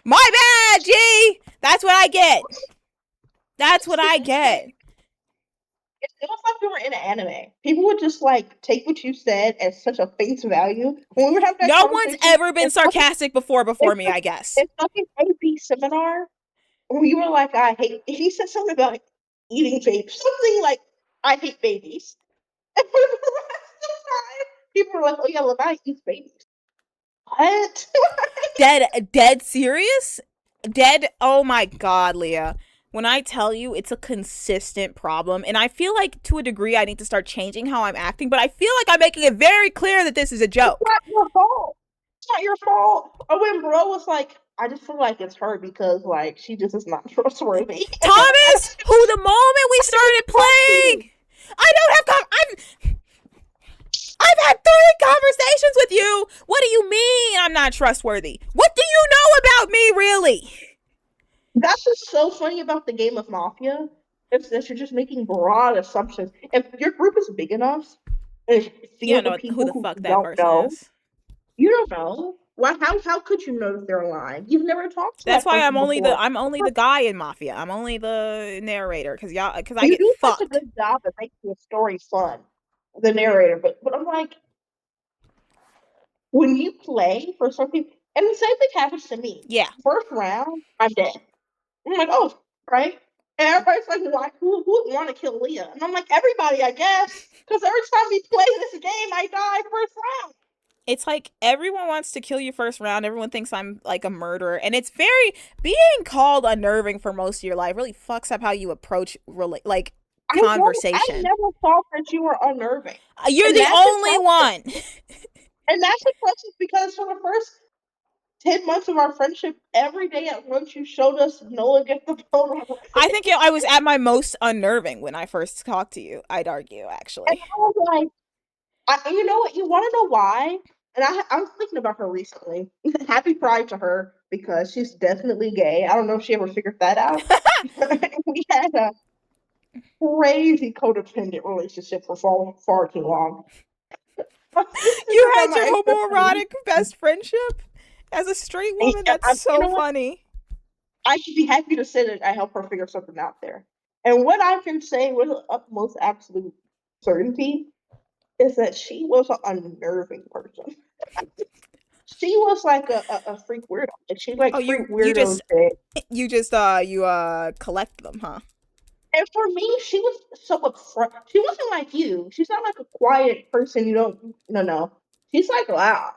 S1: My bad, G. That's what I get. That's what I get.
S2: It was like we were in an anime. People would just like take what you said as such a face value. When we were having that
S1: No one's
S2: conversation,
S1: ever been sarcastic before me, I guess.
S2: in fucking AB seminar, we were like, I hate. He said something about eating babies, something like, I hate babies. And for the rest of the time, people were like, oh yeah, Levi eats babies. What?
S1: Dead serious? Dead? Oh my god, Leah. When I tell you it's a consistent problem, and I feel like to a degree I need to start changing how I'm acting, but I feel like I'm making it very clear that this is a
S2: It's
S1: joke.
S2: not your fault. It's not your fault. Or when bro was like, I just feel like it's her because like she just is not trustworthy.
S1: Thomas, who the moment we started playing, I don't have I've had 3 conversations with you. What do you mean I'm not trustworthy? What do you know about me, really?
S2: That's what's so funny about the game of Mafia. Is that you're just making broad assumptions. If your group is big enough, and it's
S1: You don't
S2: filled with
S1: know who
S2: people
S1: the
S2: who
S1: fuck
S2: you
S1: that
S2: don't
S1: person
S2: know,
S1: is.
S2: you don't know. Why? How could you know that they're lying? You've never talked to
S1: That's
S2: that
S1: why
S2: person before.
S1: I'm only the guy in Mafia. I'm only the narrator because I
S2: You
S1: get
S2: do such a
S1: fucked.
S2: good job at making the story fun, the narrator. But I'm like, when you play for some people, and the same thing happens to me.
S1: Yeah.
S2: First round, I'm dead. I'm like, oh, right. And everybody's like, why? Who would want to kill Leah? And I'm like, everybody, I guess, because every time we play this game, I die first round.
S1: It's like everyone wants to kill you first round. Everyone thinks I'm like a murderer. And it's very being called unnerving for most of your life really fucks up how you approach like
S2: I
S1: conversation.
S2: never thought that you were unnerving,
S1: You're
S2: and
S1: the
S2: that's
S1: only
S2: impressive.
S1: one.
S2: And that's impressive because for the first 10 months of our friendship, every day at lunch, you showed us Noah get the phone.
S1: I think I was at my most unnerving when I first talked to you. I'd argue,
S2: And
S1: actually.
S2: I was like, and you know what? You want to know why? And I was thinking about her recently. Happy Pride to her because she's definitely gay. I don't know if she ever figured that out. We had a crazy codependent relationship for far too long. My sister
S1: You
S2: got
S1: had
S2: my
S1: your
S2: ex best friend.
S1: homoerotic best friendship as a straight woman. That's
S2: You
S1: so
S2: know what?
S1: funny.
S2: I should be happy to say that I helped her figure something out there. And what I can say with utmost absolute certainty is that she was an unnerving person. She was like a freak weirdo. Like she
S1: Oh,
S2: like freak weirdos that.
S1: you collect them, huh?
S2: And for me, she was so upfront. She wasn't like you. She's not like a quiet person. You don't. No, no. She's like loud.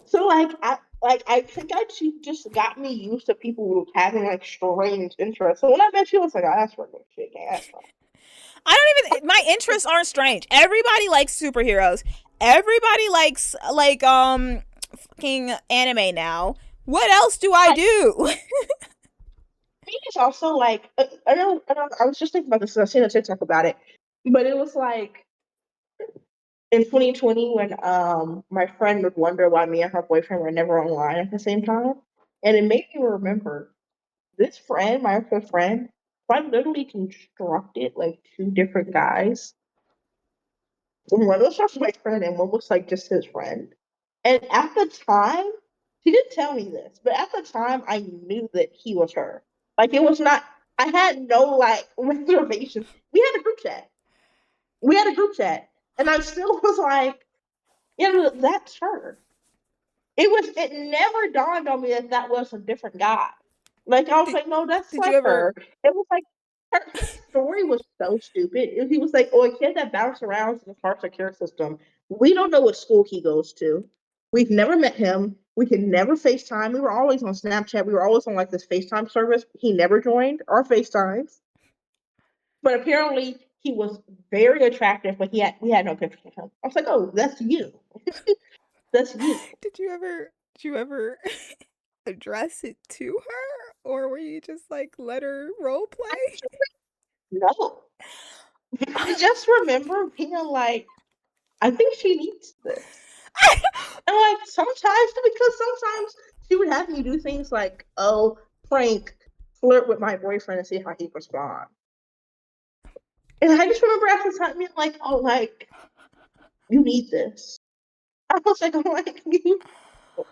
S2: So I think she just got me used to people having like strange interests. So when I met she was like, oh, that's regular shit. Yeah, that's fine.
S1: I don't even. My interests aren't strange. Everybody likes superheroes. Everybody likes fucking anime now. What else do I
S2: Like,
S1: do?
S2: me is also like I was just thinking about this. 'Cause I've seen a TikTok about it, but it was like in 2020 when my friend would wonder why me and her boyfriend were never online at the same time, and it made me remember this friend, my other friend, I literally constructed like two different guys. One was just my friend, and one was like just his friend. And at the time, she didn't tell me this, but at the time, I knew that he was her. Like it was not. I had no like reservations. We had a group chat. We had a group chat, and I still was like, yeah, that's her. It never dawned on me that that was a different guy. Like I was
S1: did
S2: like, no, that's
S1: Did you
S2: like
S1: ever?
S2: her. It was like her story was so stupid. He was like, oh, a kid that bounced around in the foster care system. We don't know what school he goes to. We've never met him. We could never FaceTime. We were always on Snapchat. We were always on like this FaceTime service. He never joined our FaceTimes. But apparently he was very attractive, but we had no pictures of him. I was like, oh, that's you. That's you.
S1: Did you ever address it to her, or were you just like let her role play?
S2: No. I just remember being like, I think she needs this. And like sometimes, because sometimes she would have me do things like, oh, prank, flirt with my boyfriend and see how he responds. And I just remember after time being like, oh, like, you need this. I was like, oh, like,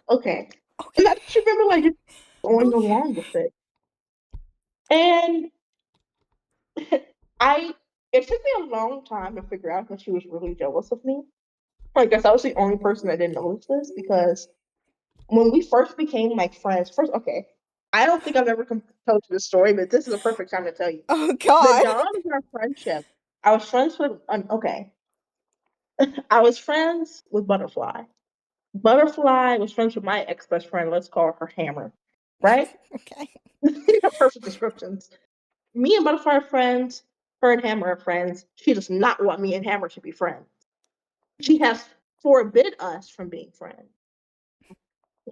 S2: okay. And I
S1: Okay.
S2: just remember like just going
S1: Okay.
S2: along with it. And I, it took me a long time to figure out that she was really jealous of me. I guess I was the only person that didn't notice this because when we first became like friends, first, okay, I don't think I've ever told you this story, but this is a perfect time to tell you.
S1: Oh
S2: The
S1: God.
S2: dawn of our friendship, I was friends with, okay, I was friends with Butterfly. Butterfly was friends with my ex best friend. Let's call her Hammer, right?
S1: Okay.
S2: Perfect descriptions. Me and Butterfly are friends. Her and Hammer are friends. She does not want me and Hammer to be friends. She has forbid us from being friends.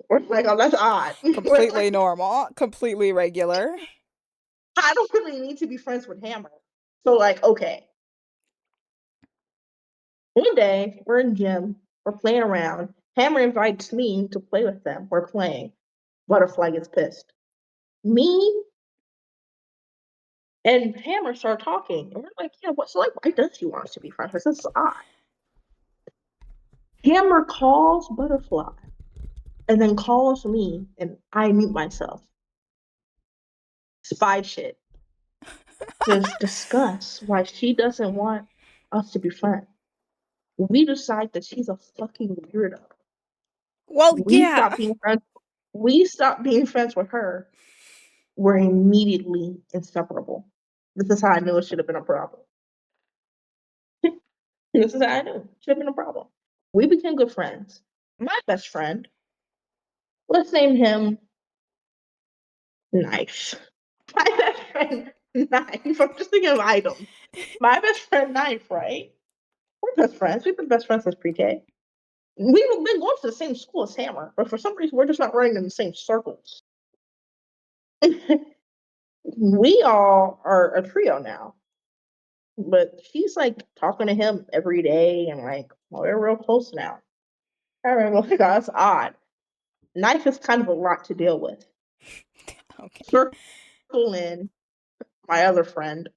S2: We're like, oh, that's odd. We're
S1: Completely
S2: like,
S1: normal. Completely regular.
S2: I don't really need to be friends with Hammer. So like, okay. One day we're in gym, we're playing around. Hammer invites me to play with them. We're playing. Butterfly gets pissed. Me and Hammer start talking, and we're like, yeah, what's like? Why does he want us to be friends? This is odd. Hammer calls Butterfly and then calls me, and I mute myself. Spy shit. Just discuss why she doesn't want us to be friends. We decide that she's a fucking weirdo.
S1: Well,
S2: We
S1: yeah.
S2: stop being friends. We stop being friends with her. We're immediately inseparable. This is how I knew it should have been a problem. This is how I knew it should have been a problem. We became good friends. My best friend, let's name him Knife. My best friend Knife. I'm just thinking of items. My best friend Knife, right? We're best friends. We've been best friends since pre-K. We've been going to the same school as Hammer, but for some reason we're just not running in the same circles. We all are a trio now, but she's like talking to him every day and like, well, we're real close now. I remember, like, that's odd. Knife is kind of a lot to deal with.
S1: Okay.
S2: Circle in my other friend.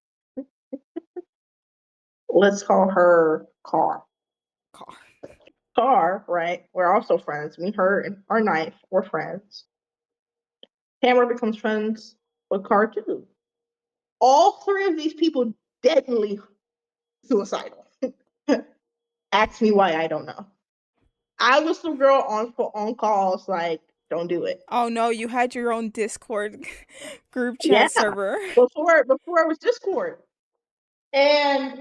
S2: Let's call her Car.
S1: Car.
S2: Car, right? We're also friends. Me, her, and our Knife, we're friends. Hammer becomes friends with Car too. All three of these people deadly suicidal. Ask me why, I don't know. I was the girl on calls like, don't do it.
S1: Oh no, you had your own Discord group
S2: Yeah,
S1: chat server.
S2: before it was Discord, and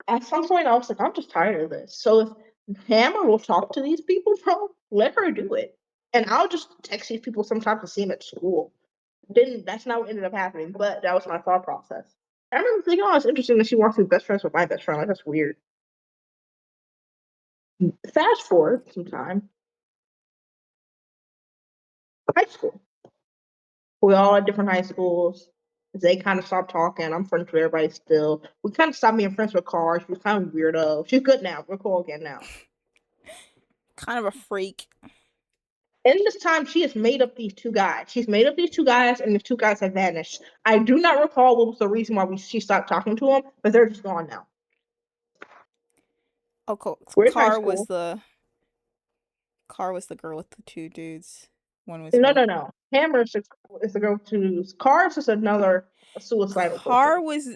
S2: at some point I was like, I'm just tired of this. So if Hammer will talk to these people, bro, let her do it, and I'll just text these people sometimes to see them at school. Didn't That's not what ended up happening, but that was my thought process. I remember thinking, oh, it's interesting that she wants to be best friends with my best friend. Like, that's weird. Fast forward some time, high school. We all at different high schools. They kind of stopped talking. I'm friends with everybody still. We kind of stopped being friends with Carr. She was kind of weirdo. She's good now. We're cool again now.
S1: Kind of a freak.
S2: In this time, she has made up these two guys. She's made up these two guys, and the two guys have vanished. I do not recall what was the reason why she stopped talking to them, but they're just gone now.
S1: Oh, cool.
S2: We're in high school.
S1: Car was the girl with the two dudes. One was
S2: No,
S1: her.
S2: no, no. Hammer is the girl to Carr is just another suicidal
S1: Car
S2: person.
S1: was.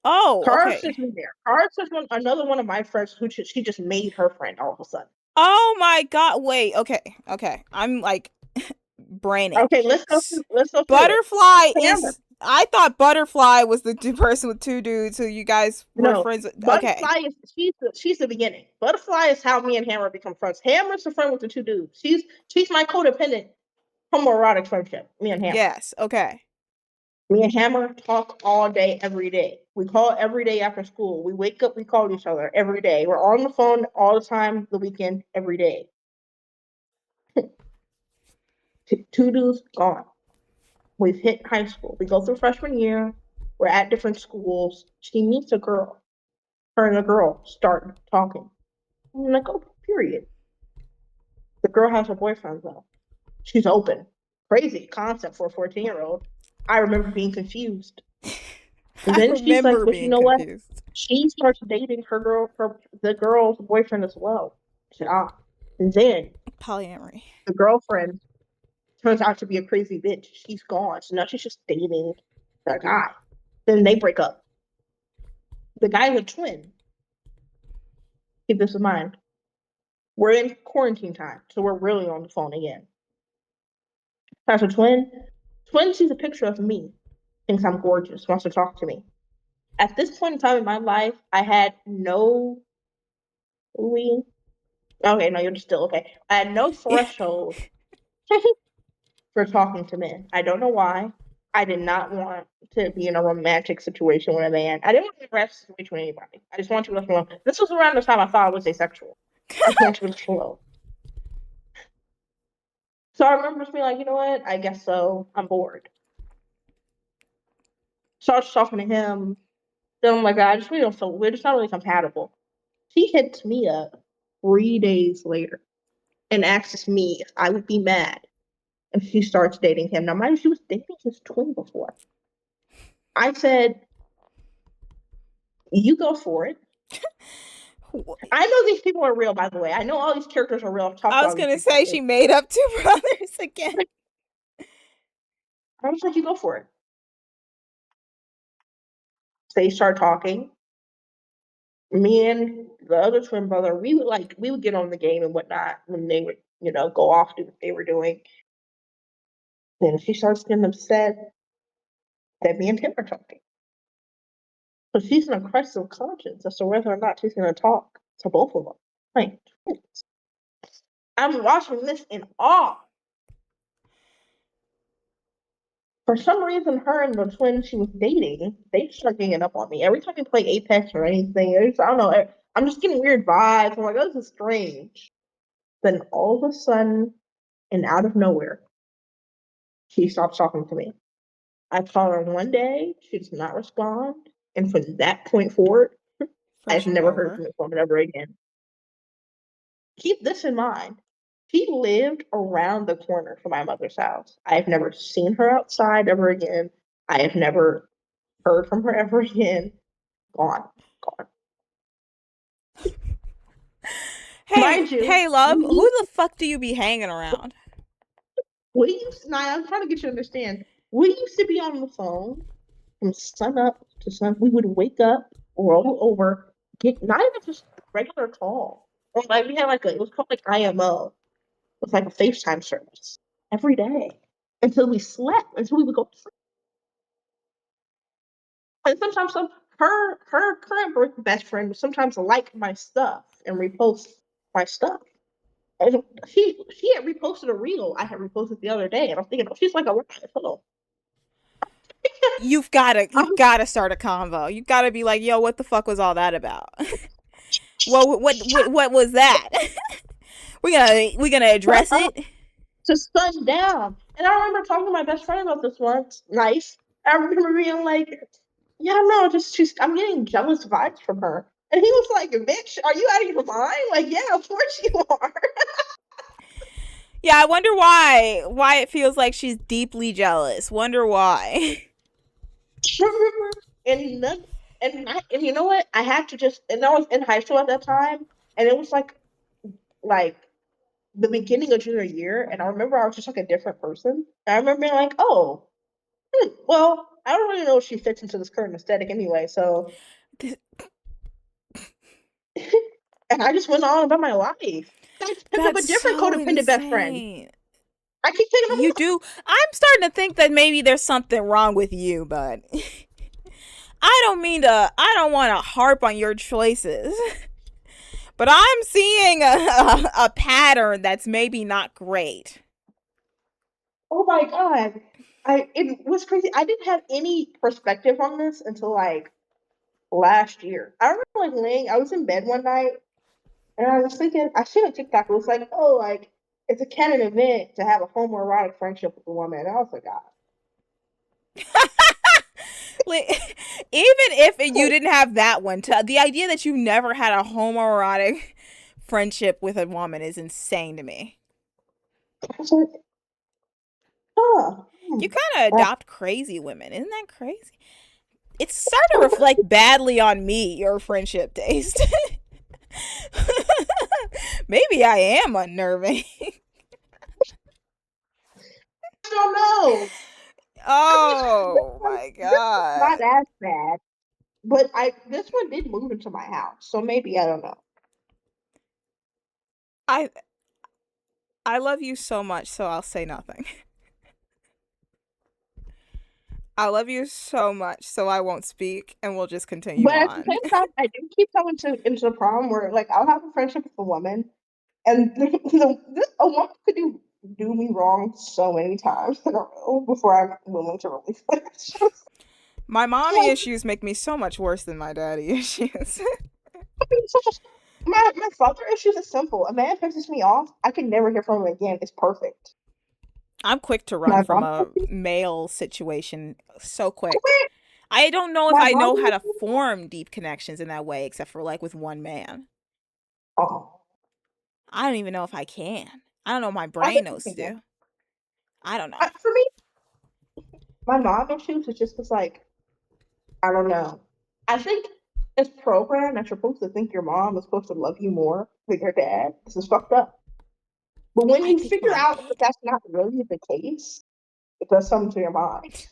S1: Oh,
S2: Carr's
S1: okay.
S2: just me there. Carr's just another one of my friends who she just made her friend all of a sudden.
S1: Oh my god. Wait. Okay. Okay. I'm like braining.
S2: Okay, let's go through it.
S1: Butterfly
S2: Hammer.
S1: is. I thought Butterfly was the person with two dudes who you guys were
S2: No,
S1: friends with. Okay.
S2: Butterfly is she's the beginning. Butterfly is how me and Hammer become friends. Hammer's the friend with the two dudes. She's my codependent homoerotic friendship. Me and Hammer.
S1: Yes. Okay.
S2: Me and Hammer talk all day, every day. We call every day after school. We wake up, we call each other every day. We're on the phone all the time, the weekend, every day. Two dudes gone. We've hit high school. We go through freshman year. We're at different schools. She meets a girl. Her and the girl start talking. I'm like, oh, period. The girl has a boyfriend though. She's open. Crazy concept for a 14-year-old. I remember being confused. And
S1: I
S2: then she's like,
S1: remember
S2: but you
S1: being
S2: know what?
S1: confused.
S2: She starts dating the girl's boyfriend as well. I said, ah. And then
S1: Polyamory.
S2: the girlfriend turns out to be a crazy bitch. She's gone. So now she's just dating that guy. Then they break up. The guy's a twin. Keep this in mind. We're in quarantine time, so we're really on the phone again. Has a twin. Twin sees a picture of me, thinks I'm gorgeous, wants to talk to me. At this point in time in my life, I had no we okay, no, you're still okay. I had no threshold for talking to men. I don't know why. I did not want to be in a romantic situation with a man. I didn't want to be in a romantic situation with anybody. I just wanted to be left alone. This was around the time I thought I was asexual. I just wanted to be left alone. So I remember just being like, you know what? I guess so. I'm bored. Starts talking to him. Then I'm like, I just we don't so we're just not really compatible. He hits me up 3 days later and asks me if I would be mad if she starts dating him. Now, mind you, she was dating his twin before. I said, you go for it. I know these people are real, by the way. I know all these characters are real. I've talked
S1: I
S2: to
S1: was
S2: all these
S1: gonna
S2: people.
S1: say she made up two brothers again.
S2: I was like, you go for it. So they start talking. Me and the other twin brother, we would get on the game and whatnot when they would, go off do what they were doing. Then she starts getting upset that me and him are talking. So she's in a crisis of conscience as to whether or not she's going to talk to both of them. Like, I'm watching this in awe. For some reason, her and the twin she was dating, they start ganging up on me. Every time we play Apex or anything, I don't know, I'm just getting weird vibes. I'm like, oh, this is strange. Then all of a sudden, and out of nowhere, she stops talking to me. I call her one day, she does not respond. And from that point forward, I've
S1: Friendship
S2: never heard
S1: over.
S2: from this woman ever again. Keep this in mind. She lived around the corner from my mother's house. I have never seen her outside ever again. I have never heard from her ever again. Gone. Gone.
S1: Hey,
S2: Mind you,
S1: hey, love. Who the fuck do you be hanging around?
S2: we used, now I'm trying to get you to understand. We used to be on the phone from sun up to sun. We would wake up, roll over, get not even just regular call. Or like we had like a it was called like IMO. It was like a FaceTime service every day until we slept, until we would go to sleep. And sometimes her current best friend would sometimes like my stuff and repost my stuff. And she had reposted a reel I had reposted the other day, and I'm thinking, oh, she's like a hello.
S1: You've gotta start a convo. You've gotta be like, yo, what the fuck was all that about? What was that? We gonna address it?
S2: To sundown. And I remember talking to my best friend about this once. Nice. I remember being like, yeah, no, just I'm getting jealous vibes from her. And he was like, bitch, are you out of your mind? Like, yeah, of course you are.
S1: Yeah, I wonder why it feels like she's deeply jealous. Wonder why.
S2: and none, and you know what? I had to just and I was in high school at that time, and it was like the beginning of junior year, and I remember I was just like a different person. And I remember being like, oh, well, I don't really know if she fits into this current aesthetic anyway, so and I just went on about my life. I picked up a
S1: That's
S2: different
S1: so
S2: codependent best friend.
S1: insane.
S2: I keep picking
S1: You
S2: up.
S1: do. I'm starting to think that maybe there's something wrong with you, but I don't want to harp on your choices. But I'm seeing a pattern that's maybe not great.
S2: Oh my god, it was crazy. I didn't have any perspective on this until like last year. I remember like laying. I was in bed one night and I was thinking. I seen a TikTok. It was like, oh, like it's a canon event to have a homoerotic friendship with a woman. And I was like, God.
S1: Like, even if you didn't have that one, the idea that you've never had a homoerotic friendship with a woman is insane to me.
S2: I was like, huh.
S1: You kind of adopt crazy women. Isn't that crazy? It's starting to reflect badly on me, your friendship taste. Maybe I am unnerving.
S2: I don't know.
S1: Oh my
S2: This one's not
S1: god.
S2: as bad, but I this one did move into my house, so maybe I don't know.
S1: I I love you so much, so I'll say nothing. I love you so much, so I won't speak and we'll just continue
S2: But at the
S1: on.
S2: same time, I do keep coming to into the problem where like I'll have a friendship with a woman, and a woman could do me wrong so many times in a row before I'm willing to release it.
S1: My mommy
S2: Like,
S1: issues make me so much worse than my daddy issues.
S2: it's such my father issues is simple. A man pisses me off, I can never hear from him again. It's perfect.
S1: I'm quick to run
S2: My
S1: from
S2: mom,
S1: a male situation so quick. I don't know if
S2: my
S1: I
S2: mom,
S1: know how to form deep connections in that way, except for like with one man.
S2: oh,
S1: I don't even know if I can. I don't know what my
S2: I
S1: brain
S2: think you
S1: knows to
S2: can.
S1: do. I don't know.
S2: For me, my mom issues is just because like I don't know. I think it's programmed that you're supposed to think your mom is supposed to love you more than your dad. This is fucked up. But when
S1: I
S2: you
S1: think
S2: figure
S1: my
S2: out that that's not really the case, it does something to your mind.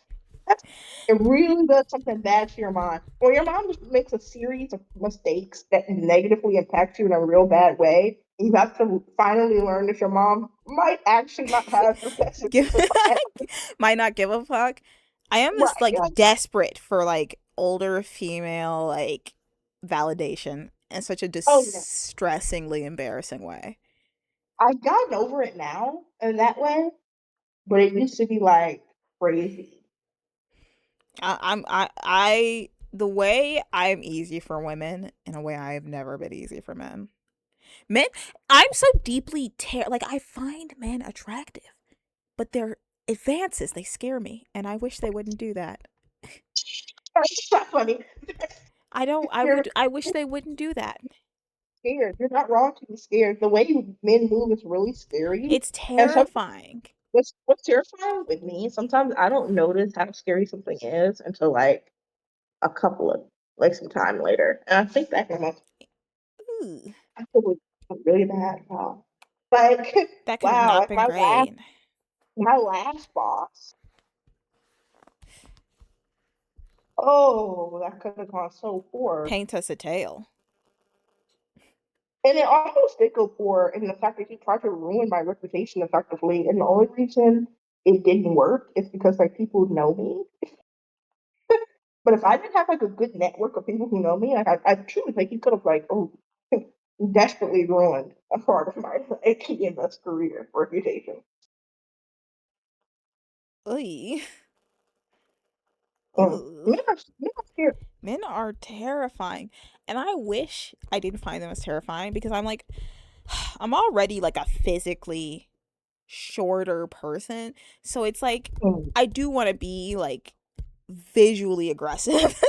S2: It really does something bad to your mind. Or your mom just makes a series of mistakes that negatively impact you in a real bad way. You have to finally learn that your mom might actually not have your best
S1: give,
S2: interest at heart.
S1: might not give a fuck. I am this
S2: Right.
S1: like desperate for like older female like validation in such a
S2: Oh yeah.
S1: distressingly embarrassing way.
S2: I've gotten over it now in that way, but it used to be like crazy.
S1: The way I'm easy for women in a way I have never been easy for men. Men, I'm so deeply like I find men attractive, but their advances they scare me, and I wish they wouldn't do that.
S2: It's not funny.
S1: I don't.
S2: You're
S1: I wish they wouldn't do that.
S2: scared. You're not wrong to be scared. The way men move is really scary.
S1: It's
S2: And some
S1: terrifying.
S2: what's terrifying with me, sometimes I don't notice how scary something is until like a couple of like some time later. And I think back on my
S1: Ooh,
S2: I feel really bad. Wow. Like
S1: that could have
S2: wow,
S1: not
S2: like
S1: been great.
S2: my last boss, Oh, that could have gone so poor.
S1: Paint us a tale.
S2: And it almost did go poor in the fact that he tried to ruin my reputation effectively. And the only reason it didn't work is because like people know me. But if I didn't have like a good network of people who know me, like I truly think he could have like desperately ruined a part of my like, EMS career reputation.
S1: Oy.
S2: Men
S1: Ooh.
S2: men are scary.
S1: Men are terrifying. And I wish I didn't find them as terrifying because I'm like, I'm already like a physically shorter person. So it's like,
S2: Mm,
S1: I do want to be like visually aggressive.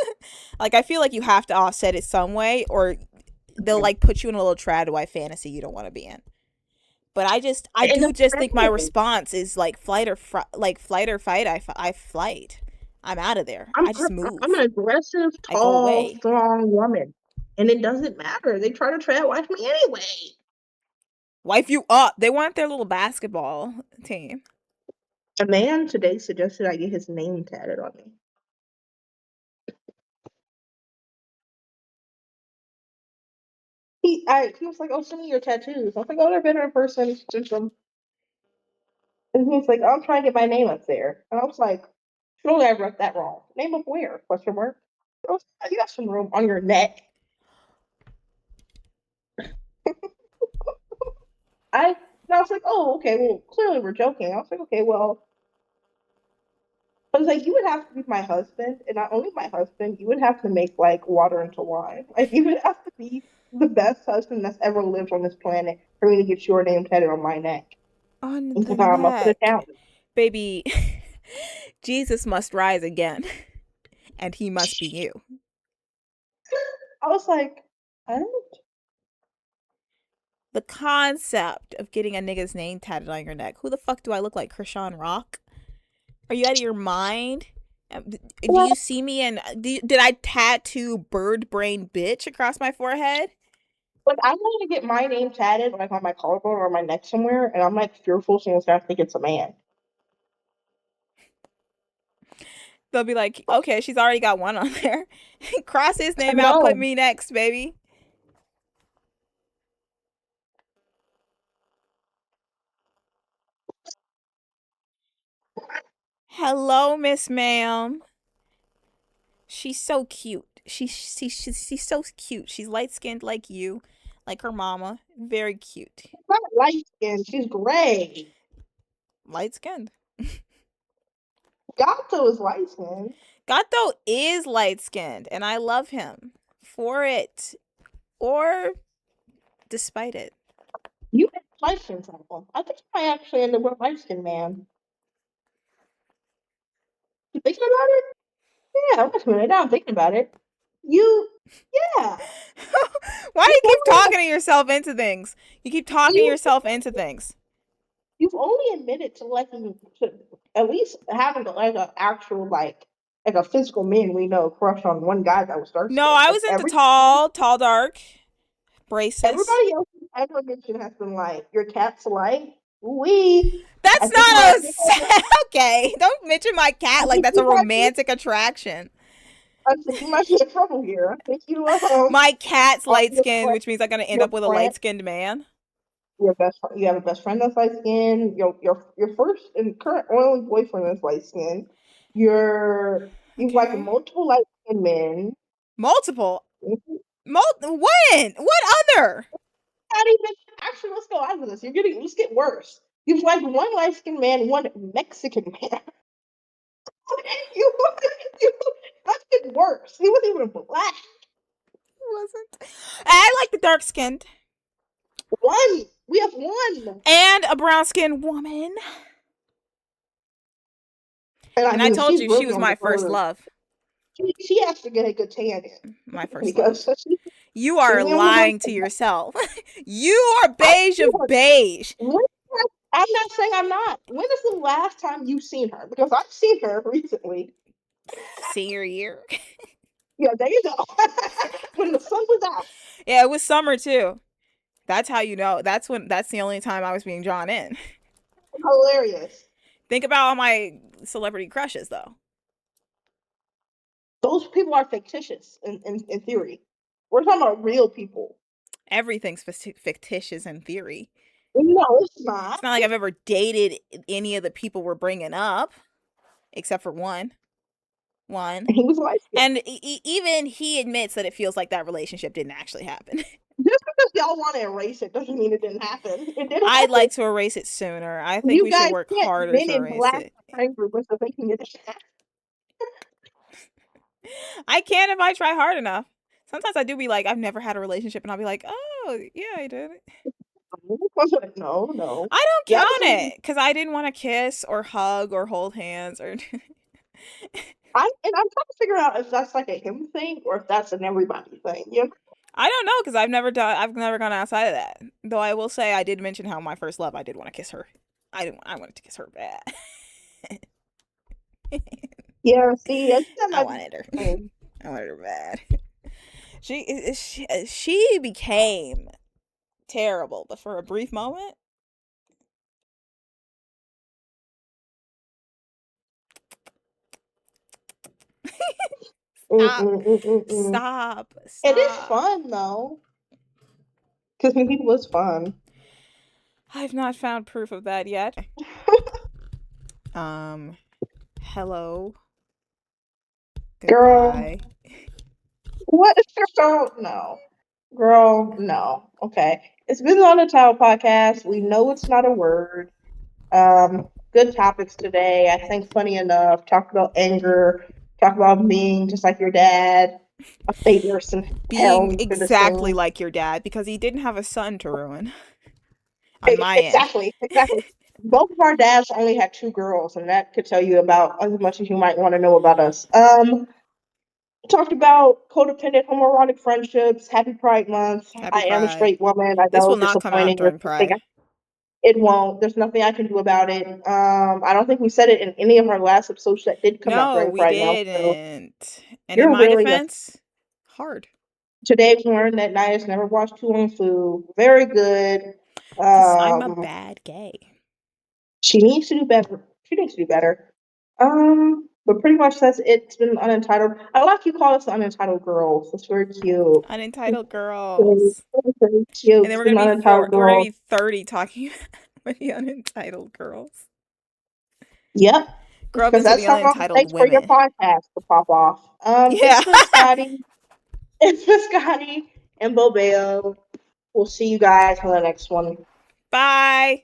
S1: Like, I feel like you have to offset it some way or they'll
S2: mm.
S1: like put you in a little trad white fantasy you don't want to be in. But I
S2: And
S1: do
S2: the
S1: just think my
S2: thing is,
S1: response is like flight or fight. I flight. I'm out of there. I just
S2: I'm an
S1: move.
S2: aggressive,
S1: I go
S2: tall,
S1: away.
S2: strong woman. And it doesn't matter. They try to try and watch me anyway.
S1: Wife you up. They want their little basketball team.
S2: A man today suggested I get his name tatted on me. He was like, "Oh, send me your tattoos." I was like, "Oh, they're better in person." Just and he's like, "I'm trying to get my name up there." And I was like, "Surely I wrote that wrong. Name up where? Question mark." I was like, "You got some room on your neck." And I was like, "Oh, okay. Well, clearly we're joking." I was like, "Okay, well." I was like, "You would have to be my husband, and not only my husband, you would have to make like water into wine. Like you would have to be the best husband that's ever lived on this planet for me to get your name tatted on my neck."
S1: On
S2: He's
S1: the
S2: like, "I'm up for the
S1: neck.
S2: challenge."
S1: Baby, Jesus must rise again. And he must be you.
S2: I was like, "I don't
S1: The concept of getting a nigga's name tatted on your neck. Who the fuck do I look like? Krishan Rock? Are you out of your mind? Do
S2: well,
S1: you see me and did I tattoo bird brain bitch across my forehead?
S2: like I want to get my name tatted like on my collarbone or my neck somewhere, and I'm like fearful someone's gonna think it's a man."
S1: They'll be like, okay, she's already got one on there. Cross his
S2: I
S1: name out, put
S2: know.
S1: me next, baby. Hello, Miss Ma'am. She's so cute. She's so cute. She's light skinned like you, like her mama. Very cute.
S2: She's not light skinned, she's gray.
S1: Light skinned.
S2: Gato is light skinned.
S1: Gato is light skinned, and I love him for it or despite it.
S2: You have light skin people. I think I actually end up with a light skinned man. You thinking about it? Yeah, I'm just putting it thinking about it. You, yeah.
S1: Why do
S2: You've
S1: you keep
S2: only,
S1: talking yourself into things? You keep talking
S2: you,
S1: yourself into things.
S2: you've only admitted to liking to at least having like an actual like a physical man we know crush on one guy that was dark
S1: No,
S2: skinned.
S1: I
S2: Like
S1: was into tall, dark, braces.
S2: everybody else who's ever mentioned has been like your cat's light. We, I
S1: That's
S2: think you
S1: not
S2: might
S1: a
S2: be in
S1: okay. Don't mention my
S2: I
S1: cat like
S2: think
S1: that's a
S2: you might be
S1: romantic attraction.
S2: I think you might be in trouble here. I think you
S1: My cat's
S2: are
S1: light skinned, which means I'm gonna end
S2: your
S1: up with a
S2: friend
S1: light skinned man.
S2: your best friend, you have a best friend that's light skinned. Your first and current only boyfriend is light skinned. You've like
S1: Okay.
S2: multiple light skinned men.
S1: Multiple.
S2: Not
S1: When? What other?
S2: even actually. Let's go on with this. Let's get worse. You've like one light skinned man, one Mexican man. you, you Let's get worse. He wasn't even black.
S1: Wasn't. I like the dark skinned
S2: One. We have one.
S1: and a brown skinned woman.
S2: And I
S1: And I
S2: mean,
S1: told
S2: she's
S1: you she
S2: really
S1: was
S2: on the
S1: my first
S2: verge.
S1: love.
S2: She has to get a good tan
S1: My
S2: in
S1: first
S2: because
S1: love. You are
S2: she's the only one.
S1: lying to yourself. You are
S2: I
S1: beige of
S2: swear,
S1: beige.
S2: when, I'm not saying I'm not. When is the last time you've seen her? Because I've seen her recently.
S1: Senior year.
S2: Yeah, there you go. When the sun was out.
S1: Yeah, it was summer too. That's how you know. That's the only time I was being drawn in.
S2: Hilarious.
S1: Think about all my celebrity crushes though.
S2: Those people are fictitious in theory. We're talking about real people.
S1: Everything's fictitious in theory.
S2: No, it's not.
S1: It's not like I've ever dated any of the people we're bringing up, except for one. One.
S2: He was like,
S1: And even he admits that it feels like that relationship didn't actually happen.
S2: just because y'all want to erase it doesn't mean it didn't happen. It did
S1: I'd
S2: happen.
S1: like to erase it sooner. I think
S2: You
S1: we should
S2: guys
S1: work
S2: can't
S1: harder
S2: men
S1: to
S2: in
S1: erase
S2: black
S1: it.
S2: friend group into thinking it didn't happen.
S1: I can if I try hard enough. Sometimes I do be like, I've never had a relationship, and I'll be like, oh, yeah, I did.
S2: No, no.
S1: I don't
S2: Yeah,
S1: count it because I didn't want to kiss or hug or hold hands or.
S2: I'm trying to figure out if that's like a him thing or if that's an everybody thing. You know?
S1: I don't know because I've never done. I've never gone outside of that. Though I will say I did mention how my first love I did want to kiss her. I didn't. I wanted to kiss her bad.
S2: Yeah, see, I think that
S1: I
S2: might be
S1: wanted her.
S2: the thing.
S1: I wanted her bad. She became terrible, but for a brief moment. Stop.
S2: Mm-mm-mm-mm-mm.
S1: Stop.
S2: It is
S1: Stop.
S2: fun though. Kissing people is fun.
S1: I've not found proof of that yet. Um, hello.
S2: Girl,
S1: Goodbye.
S2: what is your phone? No. Girl, no. Okay. It's been on the Title Podcast. We know it's not a word. Good topics today. I think funny enough. Talked about anger. Talked about being just like your dad, a famous and
S1: Being
S2: pound
S1: exactly
S2: citizen.
S1: like your dad because he didn't have a son to ruin on my end.
S2: Exactly, exactly. Both of our dads only had two girls, and that could tell you about as much as you might want to know about us. Talked about codependent homoerotic friendships. Happy Pride Month.
S1: Happy
S2: I am a
S1: Pride.
S2: straight woman. I
S1: This
S2: know
S1: will
S2: it's
S1: not come out
S2: disappointing.
S1: during Pride.
S2: It won't. There's nothing I can do about it. I don't think we said it in any of our last episodes that did come out
S1: No,
S2: during
S1: we
S2: Pride Month. So
S1: didn't. And in
S2: you're
S1: my
S2: really a
S1: defense, hard.
S2: today we learned that Naya's never watched Tu Wong Fu. Very good.
S1: Because I'm a
S2: Um,
S1: bad gay.
S2: she needs to do better. She needs to do better. But pretty much that's it. It's been unentitled. I like you call us the unentitled girls. It's very cute.
S1: Unentitled
S2: Very,
S1: girls.
S2: very cute.
S1: And then
S2: It's been unentitled
S1: we're gonna
S2: girls.
S1: be 30 talking about the unentitled girls.
S2: Yep.
S1: Grow up
S2: Because
S1: into
S2: that's
S1: the
S2: how long it
S1: unentitled
S2: takes for your
S1: women.
S2: podcast to pop off.
S1: Yeah.
S2: It's been Scotty. It's been Scotty and Bobeo. We'll see you guys on the next one.
S1: Bye.